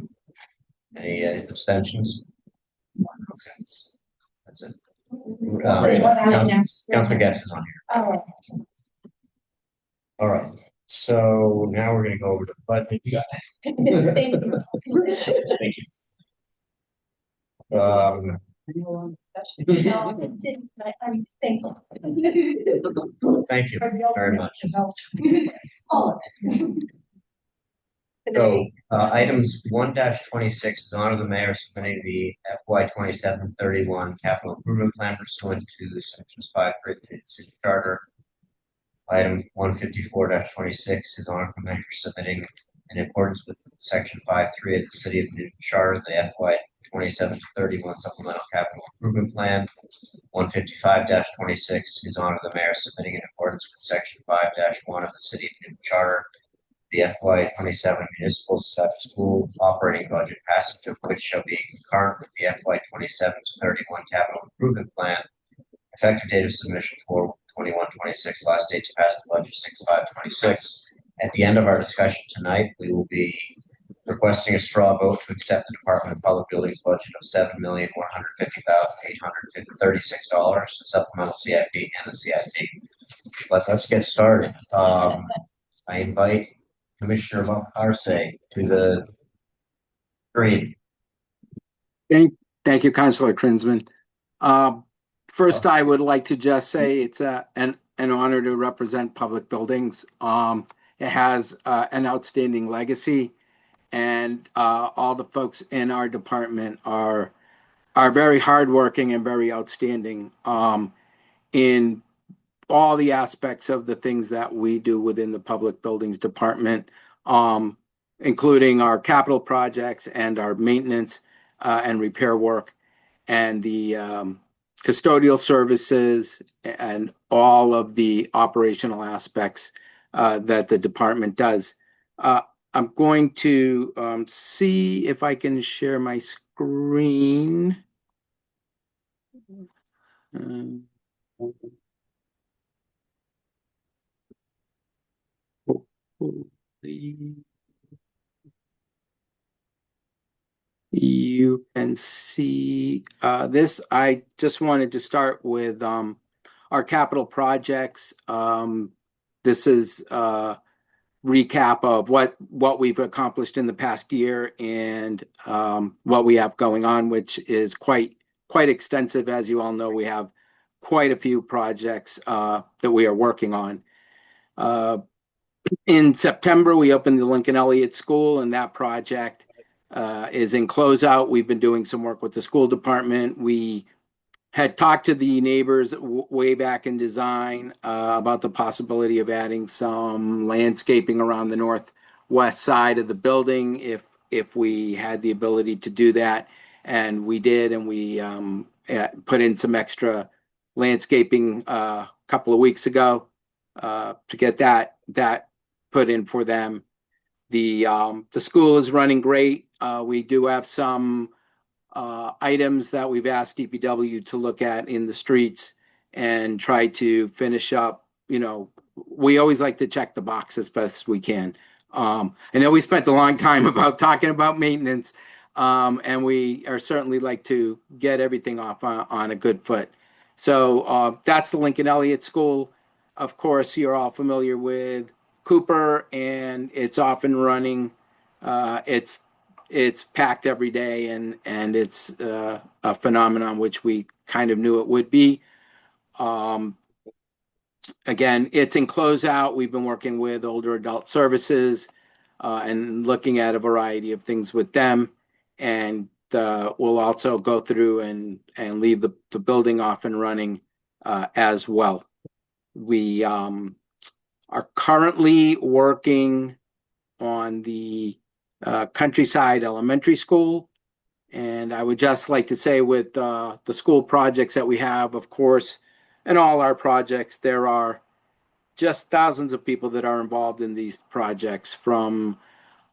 Any abstentions? That's it. Great. Councilor Guest is on here. Oh, All right. So now we're gonna go over to budget. You got Thank you. Thank you. I'm thankful. Thank you very much. All of it. So, items 1-26 is honor the mayor submitting the FY 27-31 capital improvement plan pursuant to sections 5 of the city charter. Item 154-26 is honor the mayor submitting in accordance with section 5.3 of the city of Newton charter, the FY 27-31 supplemental capital improvement plan. 155-26 is honor the mayor submitting in accordance with section 5-1 of the city of Newton charter, the FY 27 municipal school operating budget, passage of which shall be concurrent with the FY 27-31 capital improvement plan. Effective date of submission 4/21/26, last date to pass the budget 6/5/26. At the end of our discussion tonight, we will be requesting a straw vote to accept the Department of Public Buildings budget of $7,150,836, the supplemental CIP and the CIP. Let's get started. I invite Commissioner Arce to the screen. Thank you, Councilor Krinsman. First, I would like to just say it's an honor to represent public buildings. It has an outstanding legacy, and all the folks in our department are very hardworking and very outstanding in all the aspects of the things that we do within the public buildings department, including our capital projects and our maintenance and repair work, and the custodial services and all of the operational aspects that the department does. I'm going to see if I can share my screen. You can see this. I just wanted to start with our capital projects. This is a recap of what we've accomplished in the past year and what we have going on, which is quite extensive. As you all know, we have quite a few projects that we are working on. In September, we opened the Lincoln Elliott School, and that project is in closeout. We've been doing some work with the school department. We had talked to the neighbors way back in design about the possibility of adding some landscaping around the northwest side of the building if we had the ability to do that. And we did, and we put in some extra landscaping a couple of weeks ago to get that put in for them. The school is running great. We do have some items that we've asked DPW to look at in the streets and try to finish up. You know, we always like to check the box as best we can. I know we spent a long time talking about maintenance, and we are certainly like to get everything off on a good foot. So that's the Lincoln Elliott School. Of course, you're all familiar with Cooper, and it's off and running. It's packed every day, and it's a phenomenon which we kind of knew it would be. Again, it's in closeout. We've been working with older adult services and looking at a variety of things with them, and we'll also go through and leave the building off and running as well. We are currently working on the Countryside Elementary School. And I would just like to say with the school projects that we have, of course, and all our projects, there are just thousands of people that are involved in these projects, from,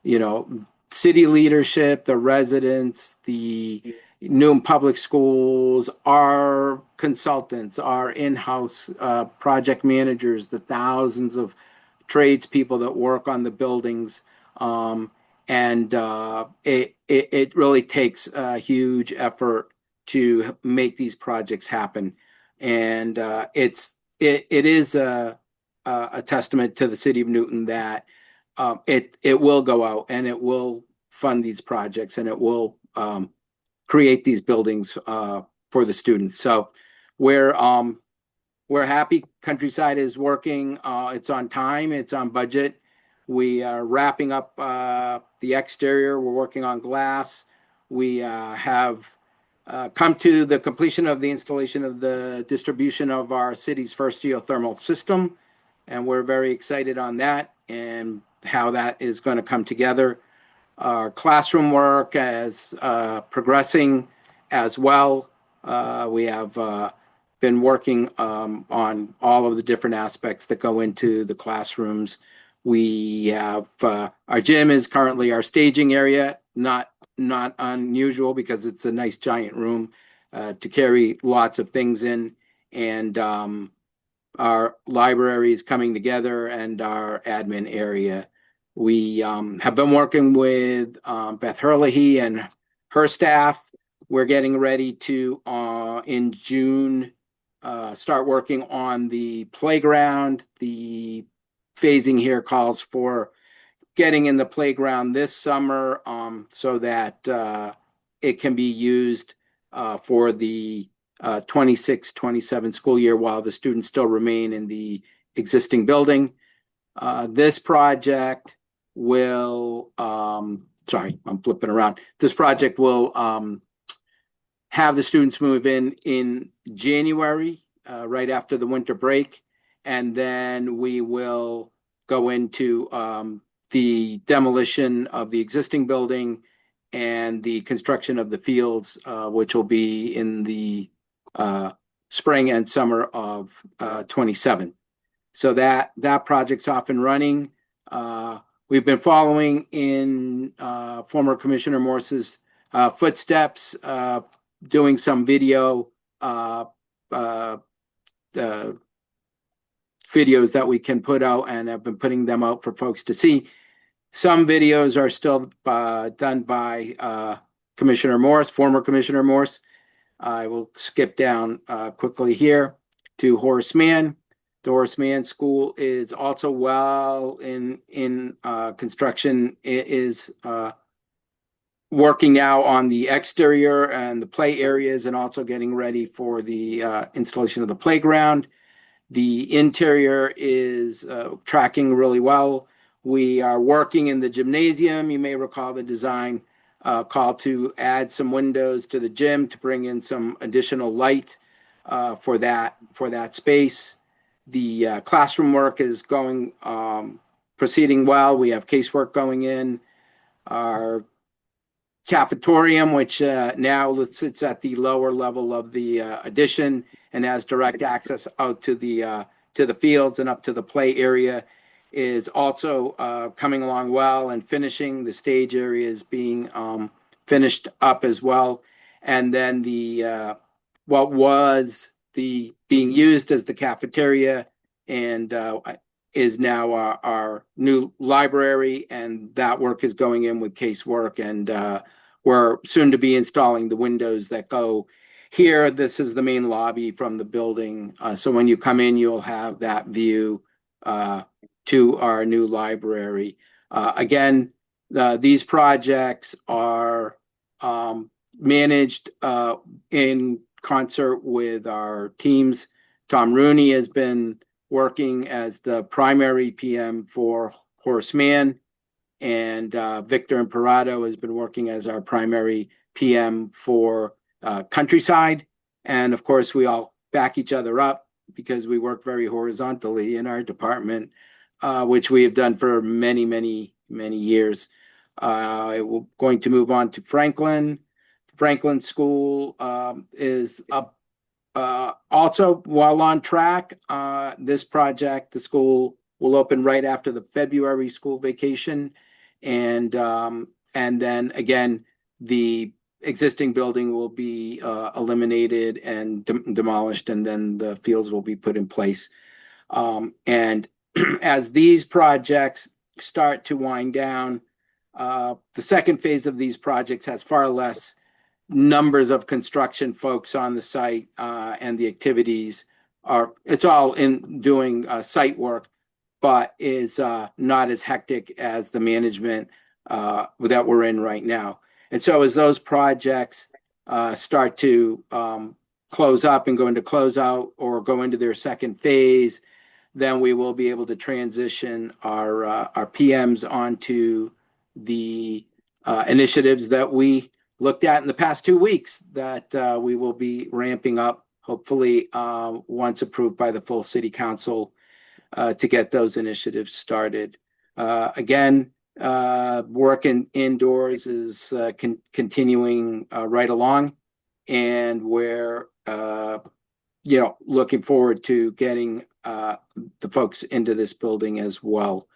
you know, city leadership, the residents, the Newton Public Schools, our consultants, our in-house project managers, the thousands of tradespeople that work on the buildings. It really takes a huge effort to make these projects happen. And it is a testament to the city of Newton that it will go out and it will fund these projects, and it will create these buildings for the students. So we're happy. Countryside is working. It's on time. It's on budget. We are wrapping up the exterior. We're working on glass. We have come to the completion of the installation of the distribution of our city's first geothermal system. And we're very excited on that and how that is going to come together. Our classroom work is progressing as well. We have been working on all of the different aspects that go into the classrooms. We have our gym is currently our staging area, not unusual because it's a nice giant room to carry lots of things in. And our library is coming together, and our admin area. We have been working with Beth Herlihy and her staff. We're getting ready to, in June, start working on the playground. The phasing here calls for getting in the playground this summer so that it can be used for the 26-27 school year while the students still remain in the existing building. This project will, sorry, I'm flipping around. This project will have the students move in January, right after the winter break. And then we will go into the demolition of the existing building and the construction of the fields, which will be in the spring and summer of 27. So that project's off and running. We've been following in former Commissioner Morse's footsteps, doing some video videos that we can put out, and have been putting them out for folks to see. Some videos are still done by Commissioner Morse, former Commissioner Morse. I will skip down quickly here to Horace Mann. The Horace Mann School is also well in construction. It is working now on the exterior and the play areas, and also getting ready for the installation of the playground. The interior is tracking really well. We are working in the gymnasium. You may recall the design call to add some windows to the gym to bring in some additional light for that space. The classroom work is proceeding well. We have casework going in. Our cafetorium, which now sits at the lower level of the addition and has direct access out to the fields and up to the play area, is also coming along well and finishing. The stage area is being finished up as well. And then the what was being used as the cafeteria and is now our new library, and that work is going in with casework, and we're soon to be installing the windows that go here. This is the main lobby from the building, so when you come in, you'll have that view to our new library. Again, these projects are managed in concert with our teams. Tom Rooney has been working as the primary PM for Horace Mann, and Victor Imperato has been working as our primary PM for Countryside. And of course, we all back each other up because we work very horizontally in our department, which we have done for many, many, many years. We're going to move on to Franklin. Franklin School is up, also well on track. This project, the school will open right after the February school vacation. And then again, the existing building will be eliminated and demolished, and then the fields will be put in place. And as these projects start to wind down, the second phase of these projects has far less numbers of construction folks on the site, and the activities it's all in doing site work, but is not as hectic as the management that we're in right now. And so as those projects start to close up and go into closeout or go into their second phase, then we will be able to transition our PMs onto the initiatives that we looked at in the past 2 weeks that we will be ramping up, hopefully once approved by the full city council, to get those initiatives started. Again, working indoors is continuing right along, and we're looking forward to getting the folks into this building as well.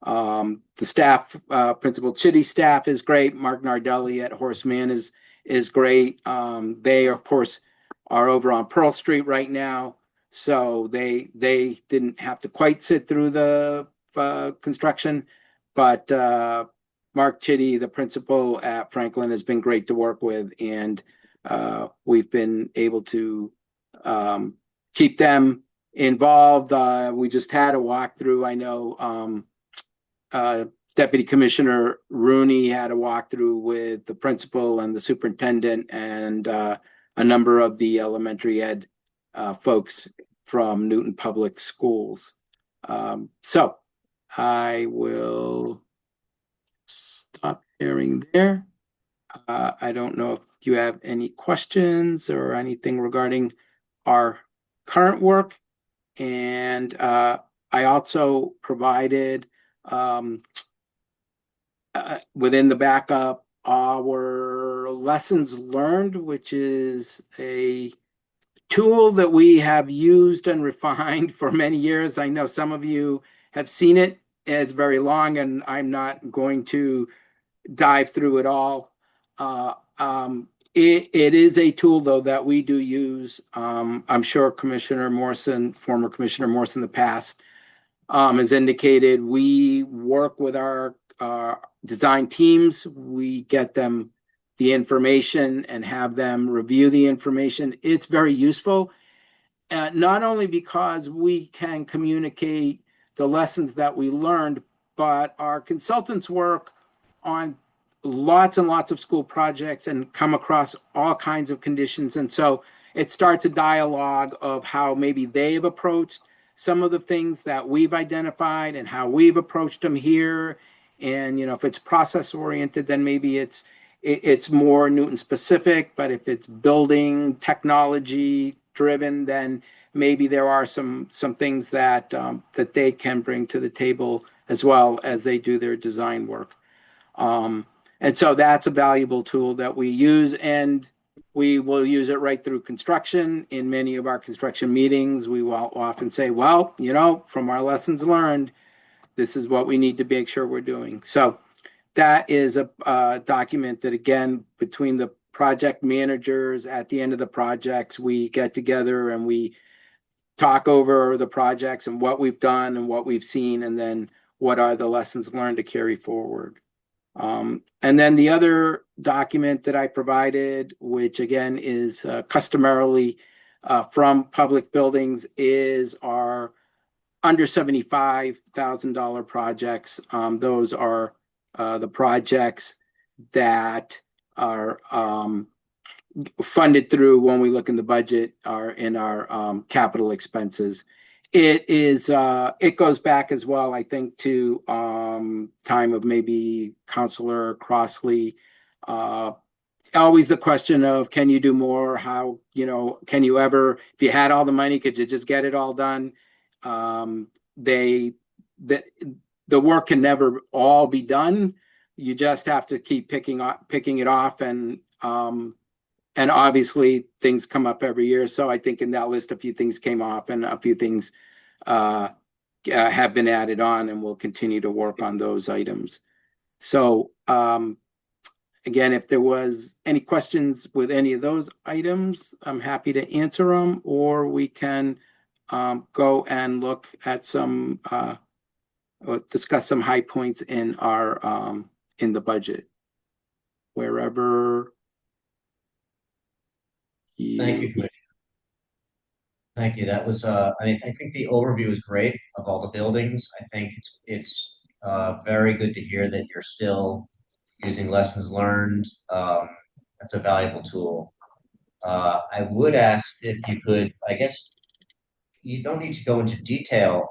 The staff, Principal Chitty's staff is great. Mark Nardelli at Horseman is great. They of course are over on Pearl Street right now, so they didn't have to quite sit through the construction, but Mark Chitty, the principal at Franklin, has been great to work with, and we've been able to keep them involved. We just had a walkthrough. I know Deputy Commissioner Rooney had a walkthrough with the principal and the superintendent and a number of the elementary ed folks from Newton Public Schools. So I will stop sharing there. I don't know if you have any questions or anything regarding our current work. And I also provided within the backup our lessons learned, which is a tool that we have used and refined for many years. I know some of you have seen it. It's very long, and I'm not going to dive through it all. It is a tool, though, that we do use. I'm sure Commissioner Morrison, former Commissioner Morrison in the past, has indicated we work with our design teams. We get them the information and have them review the information. It's very useful, not only because we can communicate the lessons that we learned, but our consultants work on lots and lots of school projects and come across all kinds of conditions. And so it starts a dialogue of how maybe they've approached some of the things that we've identified and how we've approached them here. And, if it's process oriented, then maybe it's more Newton specific, but if it's building technology driven, then maybe there are some things that that they can bring to the table as well as they do their design work. And so that's a valuable tool that we use, and we will use it right through construction. In many of our construction meetings, we will often say, well, from our lessons learned, this is what we need to make sure we're doing. So that is a document that, again, between the project managers at the end of the projects, we get together and we talk over the projects and what we've done and what we've seen, and then what are the lessons learned to carry forward. And then the other document that I provided, which again is customarily from public buildings, is our under $75,000 projects. Those are the projects that are funded through, when we look in the budget, are in our capital expenses. It goes back as well, I think, to time of maybe Councilor Crossley. Always the question of, can you do more? How, can you ever, if you had all the money, could you just get it all done? The work can never all be done. You just have to keep picking it off and And obviously, things come up every year. So I think in that list, a few things came off and a few things have been added on, and we'll continue to work on those items. So again, if there was any questions with any of those items, I'm happy to answer them, or we can go and look at some, discuss some high points in our in the budget. Wherever Thank you, Commissioner. Thank you. That was, I mean, I think the overview is great of all the buildings. I think it's very good to hear that you're still using lessons learned. That's a valuable tool. I would ask if you could, I guess, you don't need to go into detail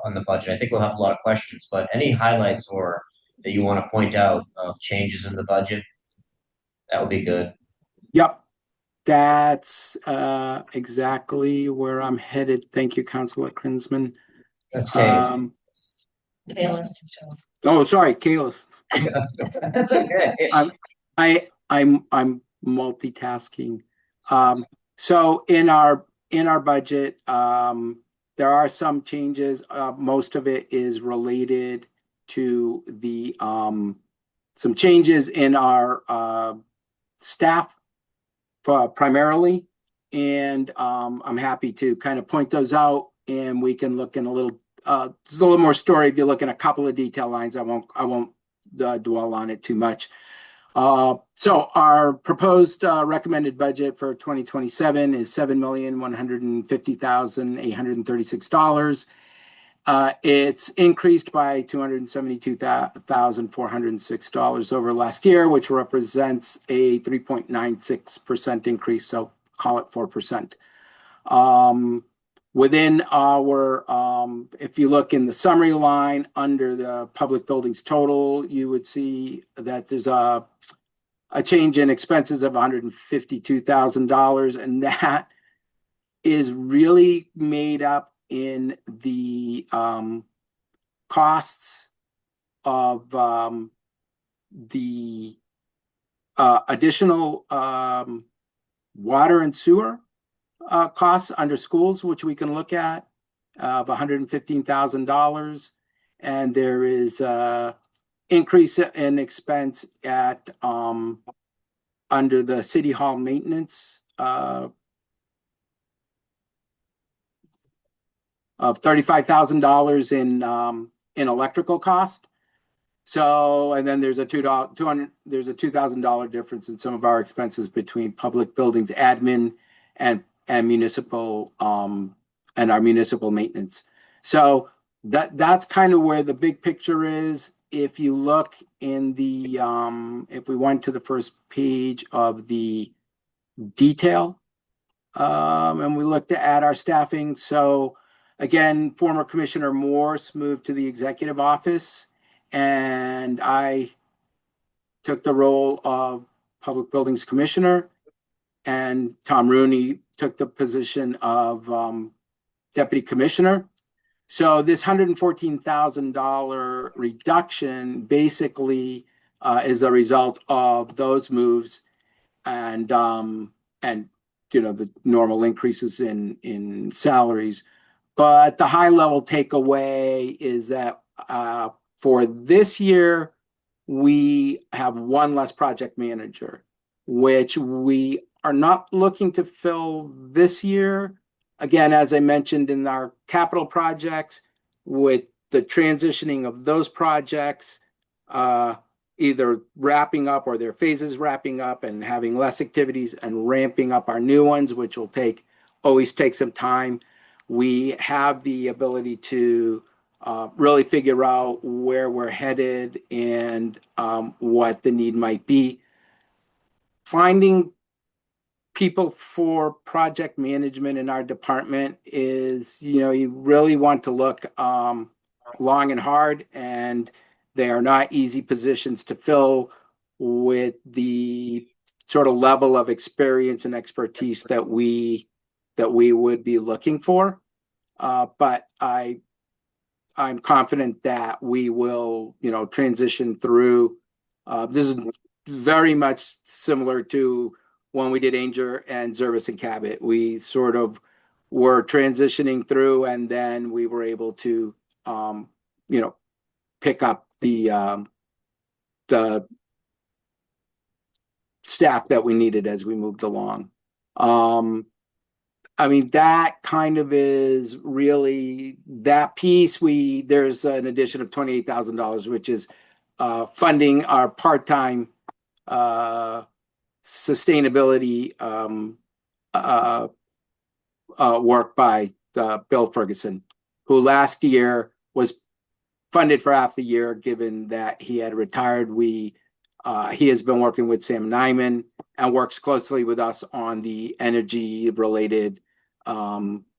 on the budget. I think we'll have a lot of questions, but any highlights or that you want to point out of changes in the budget, that would be good. Yep. That's exactly where I'm headed. Thank you, Councilor Krinsman. That's Katie. Oh, sorry, Kalis. That's okay. I'm multitasking. So in our budget, there are some changes. Most of it is related to the some changes in our staff primarily, and I'm happy to kind of point those out, and we can look in a little. There's a little more story if you look in a couple of detail lines. I won't dwell on it too much. So our proposed recommended budget for 2027 is $7,150,836. It's increased by $272,406 over last year, which represents a 3.96% increase. So call it 4%. Within our, if you look in the summary line under the public buildings total, you would see that there's a change in expenses of $152,000, and that is really made up in the costs of the additional water and sewer costs under schools, which we can look at, of $115,000. And there is a increase in expense at under the city hall maintenance of $35,000 in electrical cost. So, and then there's a $2,000 difference in some of our expenses between public buildings admin and municipal and our municipal maintenance. So that's kind of where the big picture is. If you look in the if we went to the first page of the detail, and we looked at our staffing. So again, former Commissioner Morse moved to the executive office, and I took the role of Public Buildings Commissioner, and Tom Rooney took the position of Deputy Commissioner. So this $114,000 reduction basically is the result of those moves, and you know, the normal increases in salaries. But the high level takeaway is that for this year, we have one less project manager, which we are not looking to fill this year. Again, as I mentioned in our capital projects, with the transitioning of those projects, either wrapping up or their phases wrapping up and having less activities and ramping up our new ones, which will always take some time. We have the ability to really figure out where we're headed and what the need might be. Finding people for project management in our department is, you know, you really want to look long and hard, and they are not easy positions to fill with the sort of level of experience and expertise that we would be looking for. But I'm confident that we will, you know, transition through. This is very much similar to when we did Ainger and Zervis and Cabot. We sort of were transitioning through, and then we were able to, pick up the staff that we needed as we moved along. I mean, that kind of is really that piece. There's an addition of $28,000, which is funding our part-time sustainability work by Bill Ferguson, who last year was funded for half the year, given that he had retired. He has been working with Sam Nyman and works closely with us on the energy-related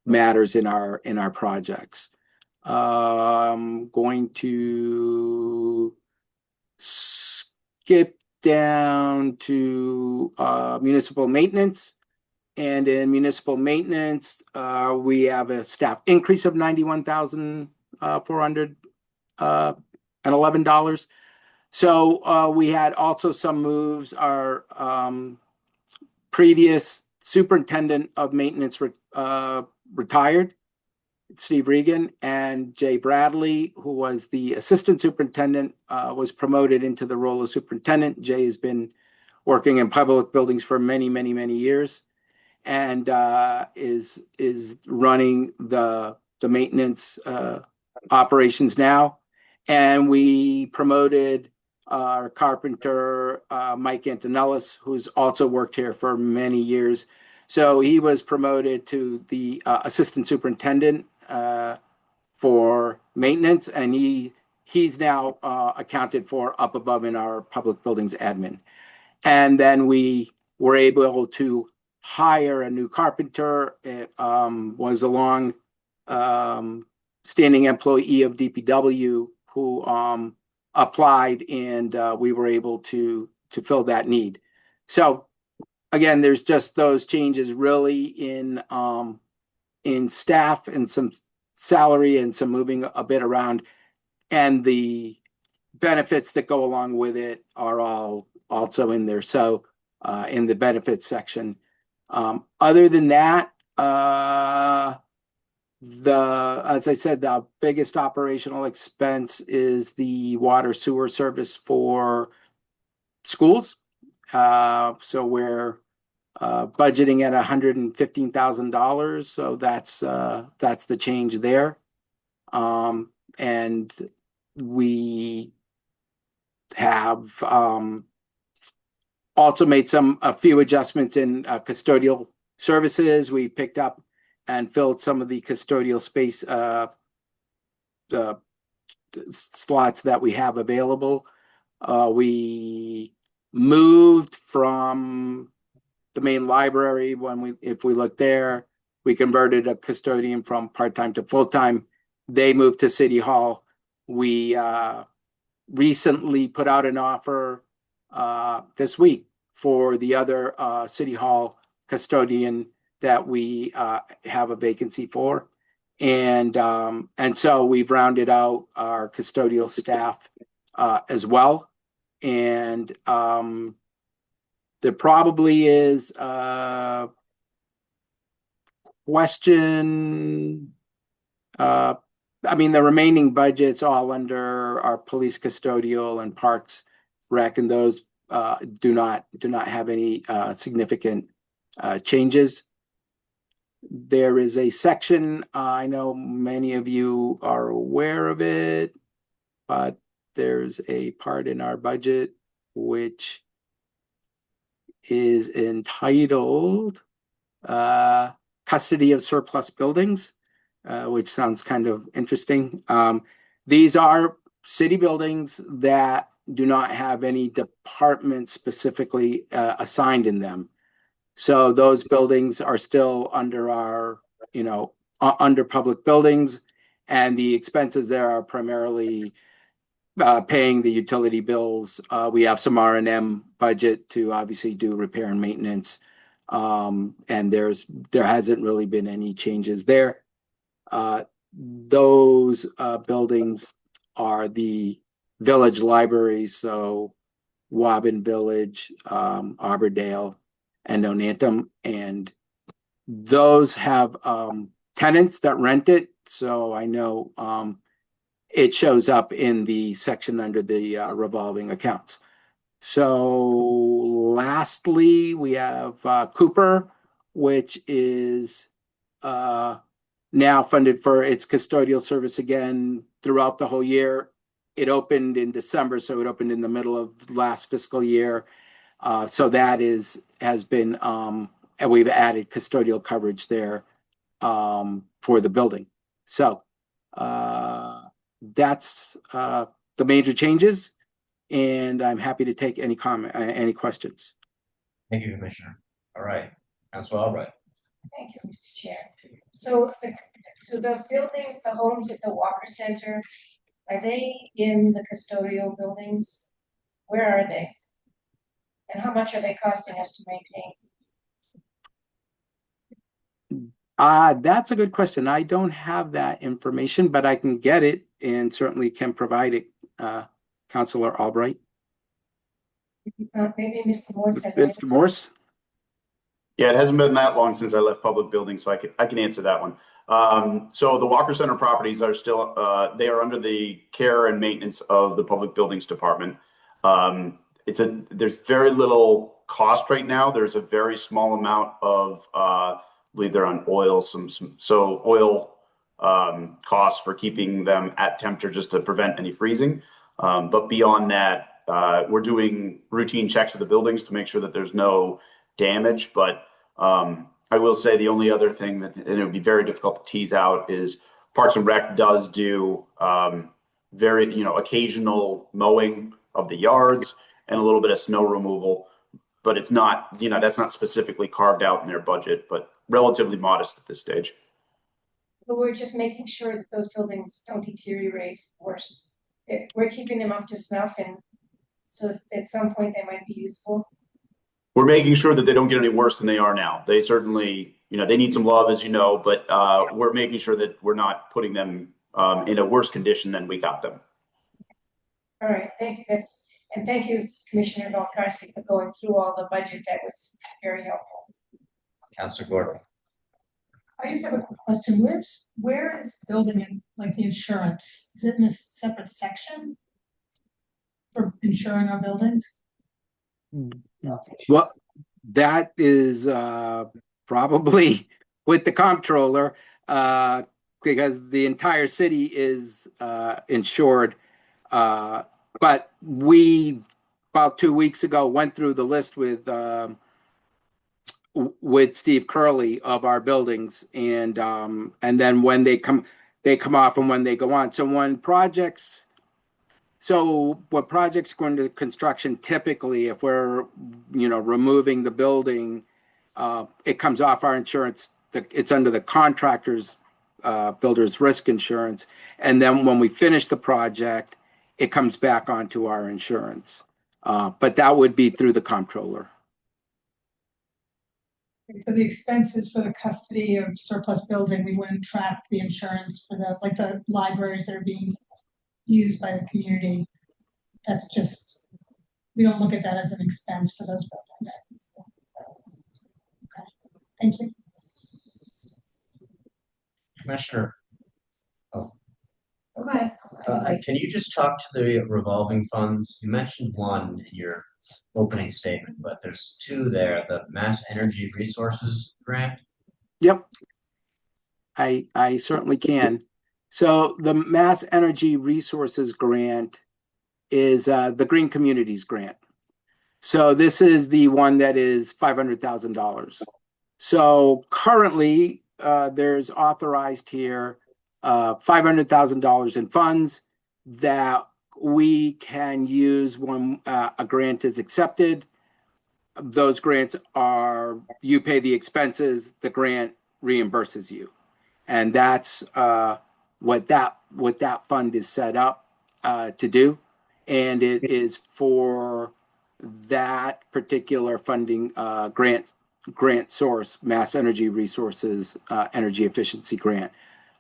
matters in our projects. I'm going to skip down to municipal maintenance. And in municipal maintenance, we have a staff increase of $91,411. So we had also some moves. Our previous superintendent of maintenance retired, Steve Regan, and Jay Bradley, who was the assistant superintendent, was promoted into the role of superintendent. Jay has been working in public buildings for many, many, many years, and is running the maintenance operations now. And we promoted our carpenter, Mike Antonellis, who's also worked here for many years. So he was promoted to the assistant superintendent for maintenance, and he's now accounted for up above in our public buildings admin. And then we were able to hire a new carpenter. It was a long standing employee of DPW who applied, and we were able to fill that need. So again, there's just those changes really in staff and some salary and some moving a bit around, and the benefits that go along with it are all also in there. So in the benefits section. Other than that, as I said, the biggest operational expense is the water sewer service for schools. So we're budgeting at $115,000. So that's the change there. And we have also made a few adjustments in custodial services. We picked up and filled some of the custodial space slots that we have available. We moved from the main library. If we look there, we converted a custodian from part-time to full-time. They moved to City Hall. We recently put out an offer this week for the other City Hall custodian that we have a vacancy for. And so we've rounded out our custodial staff as well. And there probably is a question. I mean, the remaining budgets all under our police custodial and parks rec, and those do not have any significant changes. There is a section, I know many of you are aware of it, but there's a part in our budget which is entitled Custody of Surplus Buildings, which sounds kind of interesting. These are city buildings that do not have any department specifically assigned in them. So those buildings are still under our, under public buildings, and the expenses there are primarily paying the utility bills. We have some R&M budget to obviously do repair and maintenance, and there hasn't really been any changes there. Those buildings are the village libraries, so Woburn Village, Arbordale, and Onantum, and those have tenants that rent it. So I know it shows up in the section under the revolving accounts. So lastly, we have Cooper, which is now funded for its custodial service again throughout the whole year. It opened in December, so it opened in the middle of last fiscal year. So that has been, and we've added custodial coverage there for the building. So that's the major changes, and I'm happy to take any comment, any questions. Thank you, Commissioner. All right, Councilor Albright. Thank you, Mr. Chair. So the buildings, the homes at the Walker Center, are they in the custodial buildings? Where are they? And how much are they costing us to maintain? That's a good question. I don't have that information, but I can get it and certainly can provide it, Councilor Albright. Maybe Mr. Morse has. Mr. Morse? Yeah, it hasn't been that long since I left public buildings, so I can answer that one. So the Walker Center properties are still, they are under the care and maintenance of the Public Buildings Department. There's very little cost right now. There's a very small amount of, I believe they're on oil, so oil costs for keeping them at temperature just to prevent any freezing. But beyond that, we're doing routine checks of the buildings to make sure that there's no damage. But I will say the only other thing that, and it would be very difficult to tease out, is Parks and Rec does do very, occasional mowing of the yards and a little bit of snow removal, but it's not, that's not specifically carved out in their budget, but relatively modest at this stage. But we're just making sure that those buildings don't deteriorate worse. We're keeping them up to snuff, and so at some point they might be useful. We're making sure that they don't get any worse than they are now. They certainly, they need some love, as you know, but we're making sure that we're not putting them in a worse condition than we got them. All right, thank you. And thank you, Commissioner Valcarce, for going through all the budget. That was very helpful. Councilor Gordon. I just have a quick question. Where is the building in, like, the insurance? Is it in a separate section for insuring our buildings? Well, that is probably with the comptroller, because the entire city is insured. But we, about 2 weeks ago, went through the list with Steve Curley of our buildings, and then when they come off and when they go on. So when projects go into construction, typically, if we're, removing the building, it comes off our insurance. It's under the contractor's builder's risk insurance. And then when we finish the project, it comes back onto our insurance. But that would be through the comptroller. For the expenses for the custody of surplus building, we wouldn't track the insurance for those, like the libraries that are being used by the community. That's just, we don't look at that as an expense for those buildings. Okay, thank you. Commissioner, Okay. can you just talk to the revolving funds? You mentioned one in your opening statement, but there's two there, the Mass Energy Resources Grant. Yep, I certainly can. So the Mass Energy Resources Grant is the Green Communities Grant. So this is the one that is $500,000. So currently there's authorized here $500,000 in funds that we can use when a grant is accepted. Those grants are, you pay the expenses, the grant reimburses you. And that's what that fund is set up to do. And it is for that particular funding grant source, Mass Energy Resources Energy Efficiency Grant.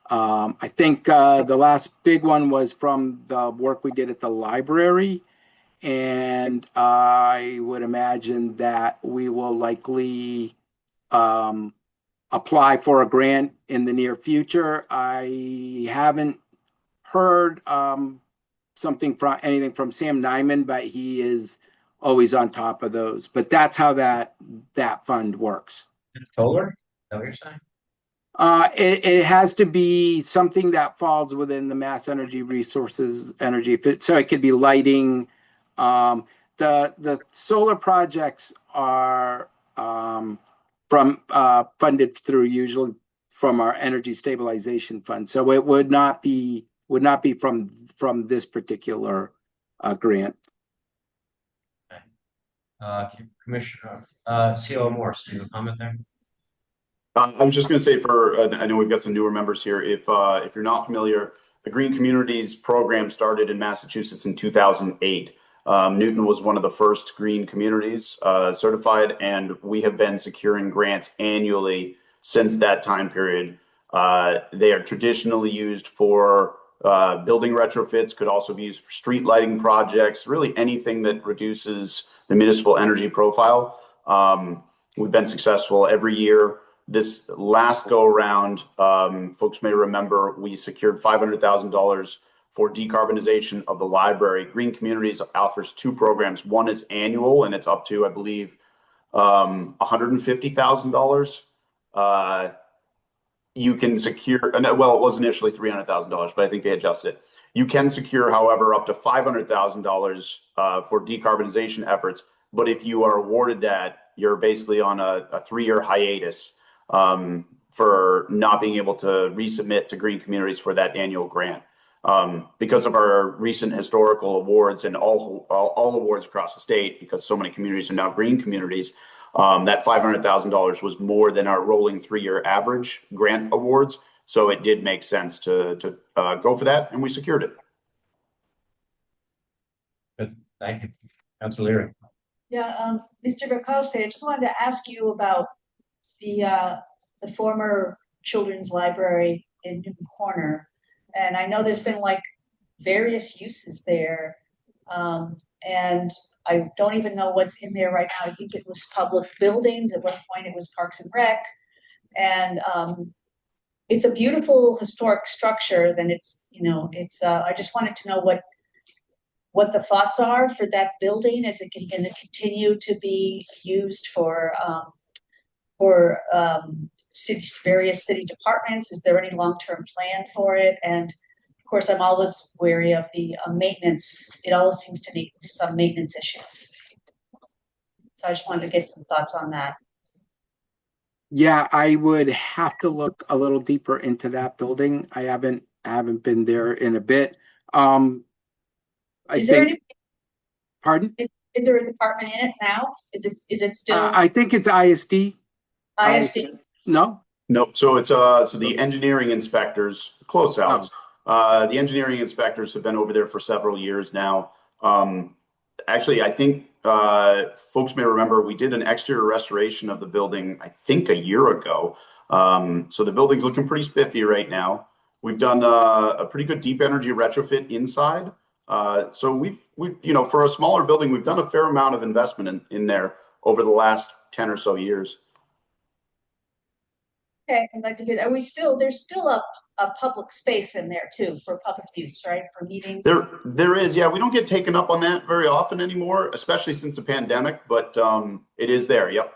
I think the last big one was from the work we did at the library, and I would imagine that we will likely apply for a grant in the near future. I haven't heard anything from Sam Nyman, but he is always on top of those. But that's how that fund works. Solar? Is that what you're saying? It has to be something that falls within the Mass Energy Resources energy. So it could be lighting. The solar projects are funded through usually from our energy stabilization fund. So it would not be from this particular grant. Commissioner, COO Morse, do you have a comment there? I was just going to say I know we've got some newer members here. If you're not familiar, the Green Communities program started in Massachusetts in 2008. Newton was one of the first green communities certified, and we have been securing grants annually since that time period. They are traditionally used for building retrofits, could also be used for street lighting projects, really anything that reduces the municipal energy profile. We've been successful every year. This last go around, folks may remember we secured $500,000 for decarbonization of the library. Green Communities offers two programs. One is annual, and it's up to, I believe, $150,000. You can secure, well, it was initially $300,000, but I think they adjusted it. You can secure, however, up to $500,000 for decarbonization efforts. But if you are awarded that, you're basically on a 3-year hiatus for not being able to resubmit to Green Communities for that annual grant. Because of our recent historical awards and all awards across the state, because so many communities are now green communities, that $500,000 was more than our rolling 3-year average grant awards. So it did make sense to go for that, and we secured it. Good, thank you. Councilor Leary. Yeah, Mr. Rakose, I just wanted to ask you about the former children's library in Newton Corner. And I know there's been like various uses there. And I don't even know what's in there right now. I think it was public buildings. At one point it was Parks and Rec. And it's a beautiful historic structure. Then it's, I just wanted to know what the thoughts are for that building. Is it going to continue to be used for various city departments? Is there any long-term plan for it? And of course, I'm always wary of the maintenance. It always seems to need some maintenance issues. So I just wanted to get some thoughts on that. Yeah, I would have to look a little deeper into that building. I haven't been there in a bit. Pardon? Is there a department in it now? Is it still? I think it's ISD. ISD? No. So it's so the engineering inspectors, close out. The engineering inspectors have been over there for several years now. Actually, I think folks may remember we did an exterior restoration of the building, I think a year ago. So the building's looking pretty spiffy right now. We've done a pretty good deep energy retrofit inside. So we've for a smaller building, we've done a fair amount of investment in there over the last 10 or so years. Okay, I'd like to hear that. There's still a public space in there too for public use, right? For meetings? There is, yeah. We don't get taken up on that very often anymore, especially since the pandemic, but it is there, yep.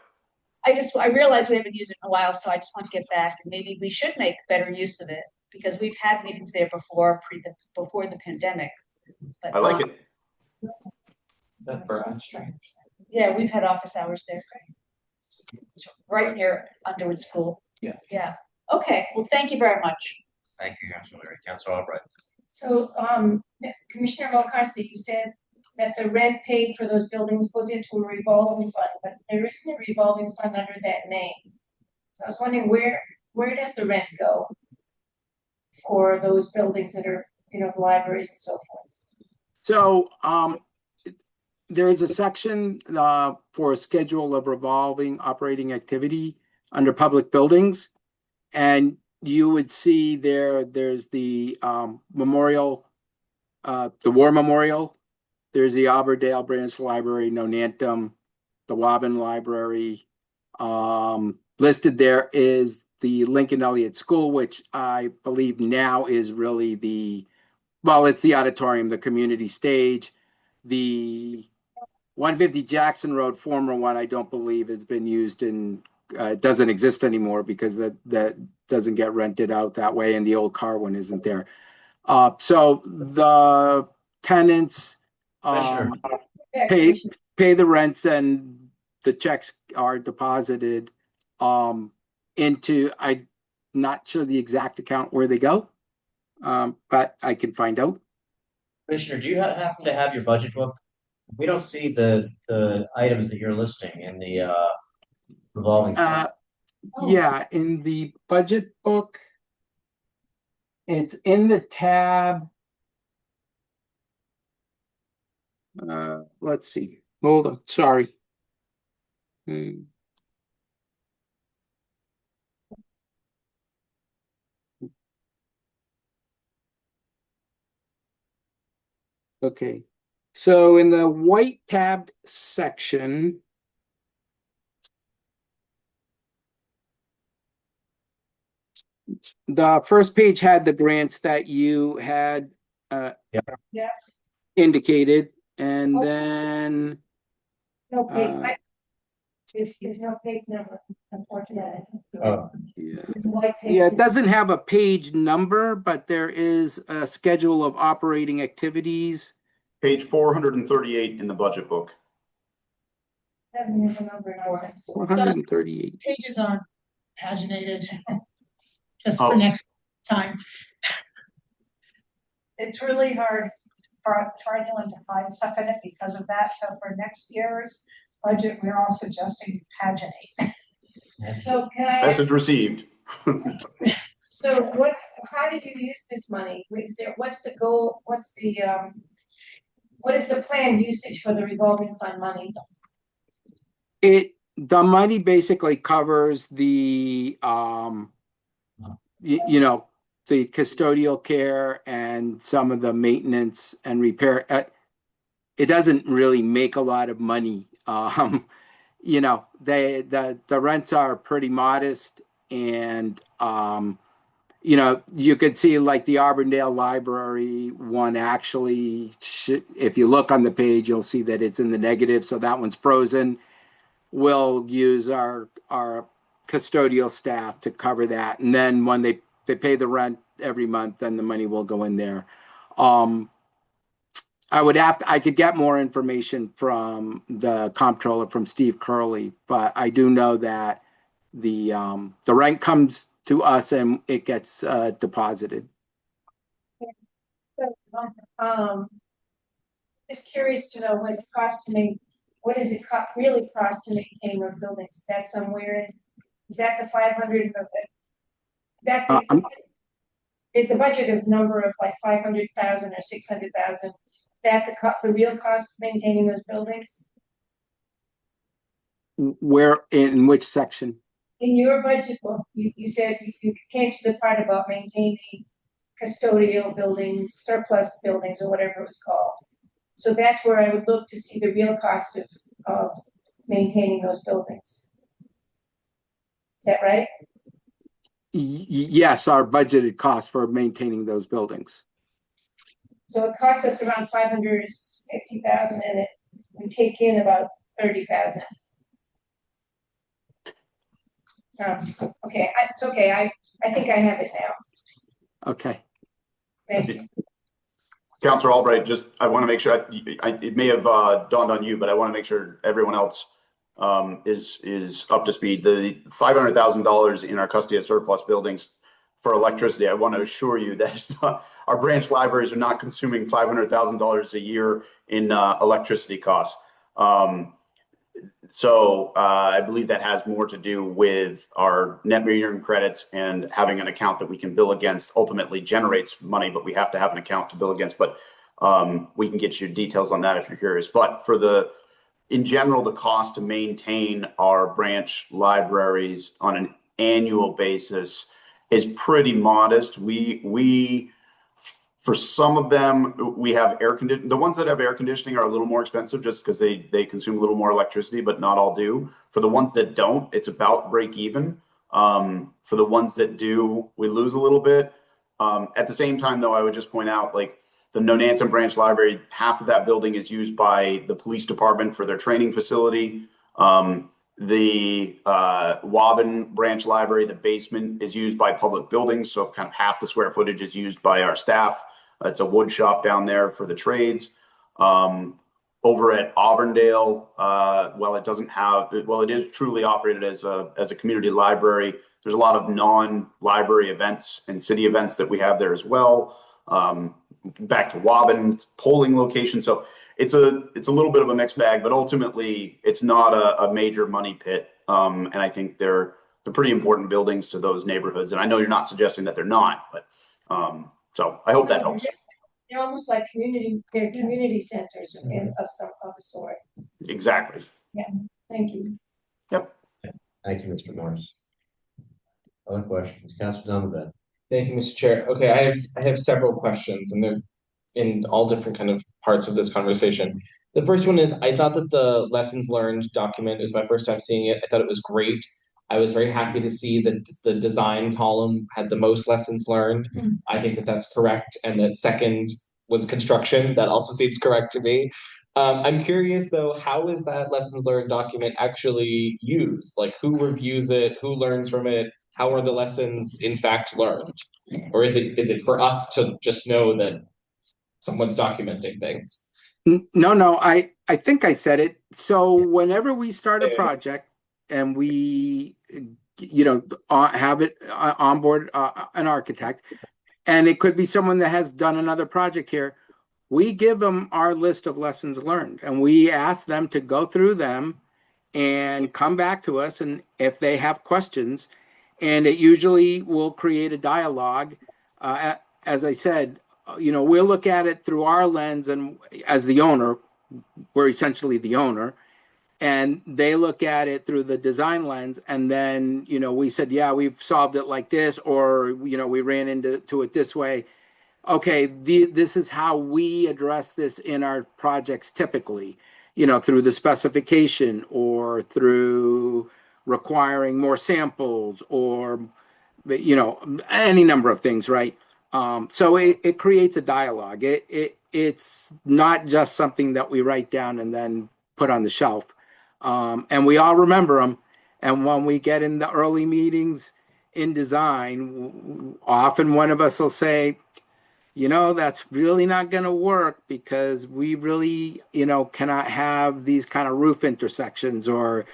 I realize we haven't used it in a while, so I just want to get back, and maybe we should make better use of it because we've had meetings there before the pandemic. But, I like it. That branch. Yeah, we've had office hours there. Right near Underwood School. Yeah. Yeah. Okay. Well, thank you very much. Thank you, Councilor Leary. Councilor Albright. So, Commissioner Valcarce, you said that the rent paid for those buildings goes into a revolving fund, but there isn't a revolving fund under that name. So I was wondering where does the rent go for those buildings that are, the libraries and so forth? So, there is a section for a schedule of revolving operating activity under public buildings, and you would see there's the memorial, the war memorial There's the Alberdale Branch Library, Nonantum, the Woburn Library. Listed there is the Lincoln Elliott School, which I believe now is really it's the auditorium, the community stage. The 150 Jackson Road, former one, I don't believe has been used it doesn't exist anymore because that doesn't get rented out that way, and the old car one isn't there. So the tenants pay the rents, and the checks are deposited into, I'm not sure the exact account where they go, but I can find out. Commissioner, do you happen to have your budget book? We don't see the items that you're listing in the revolving fund. Yeah, in the budget book, it's in the tab. Let's see. Hold on. Sorry. Okay. So in the white tabbed section, the first page had the grants that you had indicated, and then No page, there's no page number, unfortunately. Oh, yeah, it doesn't have a page number, but there is a schedule of operating activities. Page 438 in the budget book. Doesn't have a number. 438. Pages aren't paginated, just for next time. It's really hard for Anyone to find stuff in it because of that. So for next year's budget, we're all suggesting paginate. So can I? Message received. So how did you use this money? What's the goal? What is the planned usage for the revolving fund money? The money basically covers the the custodial care and some of the maintenance and repair. It doesn't really make a lot of money. The rents are pretty modest, and you could see like the Auburndale Library one actually if you look on the page, you'll see that it's in the negative. So that one's frozen. We'll use our custodial staff to cover that. And then when they pay the rent every month, then the money will go in there. I could get more information from the comptroller, from Steve Curley, but I do know that the rent comes to us and it gets deposited. Just curious to know what it costs to what does it really cost to maintain those buildings? Is that somewhere is that the 500 of it? Is the budget of number of like 500,000 or 600,000? Is that the real cost of maintaining those buildings? Where, in which section? In your budget book, you said you came to the part about maintaining custodial buildings, surplus buildings, or whatever it was called. So that's where I would look to see the real cost of maintaining those buildings. Is that right? Yes, our budgeted cost for maintaining those buildings. So it costs us around 550,000, and we take in about 30,000. Sounds okay. It's okay. I think I have it now. Okay. Thank you. Councilor Albright, I want to make sure it may have dawned on you, but I want to make sure everyone else is up to speed. The $500,000 in our custody of surplus buildings for electricity, I want to assure you that it's not, our branch libraries are not consuming $500,000 a year in electricity costs. So I believe that has more to do with our net metering credits and having an account that we can bill against. Ultimately generates money, but we have to have an account to bill against. But we can get you details on that if you're curious. But in general, the cost to maintain our branch libraries on an annual basis is pretty modest. We For some of them, we have air conditioning. The ones that have air conditioning are a little more expensive just because they consume a little more electricity, but not all do. For the ones that don't, it's about break even. For the ones that do, we lose a little bit. At the same time, though, I would just point out, like the Nonantum Branch Library, half of that building is used by the police department for their training facility. The Waban Branch Library, the basement is used by public buildings, so kind of half the square footage is used by our staff. It's a wood shop down there for the trades. Over at Auburndale, it is truly operated as a community library. There's a lot of non-library events and city events that we have there as well. Back to Waban, polling location. So it's a little bit of a mixed bag, but ultimately it's not a major money pit. And I think they're pretty important buildings to those neighborhoods. And I know you're not suggesting that they're not, but so I hope that helps. They're almost like they're community centers of a sort. Exactly. Thank you. Yep. Thank you, Mr. Morris. Other questions? Councilor Donovan. Thank you, Mr. Chair. Okay, I have several questions, and they're in all different kind of parts of this conversation. The first one is, I thought that the lessons learned document is my first time seeing it. I thought it was great. I was very happy to see that the design column had the most lessons learned. I think that that's correct, and that second was construction. That also seems correct to me. I'm curious though, how is that lessons learned document actually used? Like, who reviews it? Who learns from it? How are the lessons in fact learned? Or is it for us to just know that someone's documenting things? No, I think I said it. So whenever we start a project and we, have it on board an architect, and it could be someone that has done another project here, we give them our list of lessons learned, and we ask them to go through them and come back to us, and if they have questions, and it usually will create a dialogue. As I said, we'll look at it through our lens, and as the owner, we're essentially the owner, and they look at it through the design lens, and then, we said, yeah, we've solved it like this, or, we ran into it this way. Okay, this is how we address this in our projects typically, through the specification or through requiring more samples or, any number of things, right? So it creates a dialogue. It's not just something that we write down and then put on the shelf. And we all remember them. And when we get in the early meetings in design, often one of us will say, that's really not going to work because we really, cannot have these kind of roof intersections, or,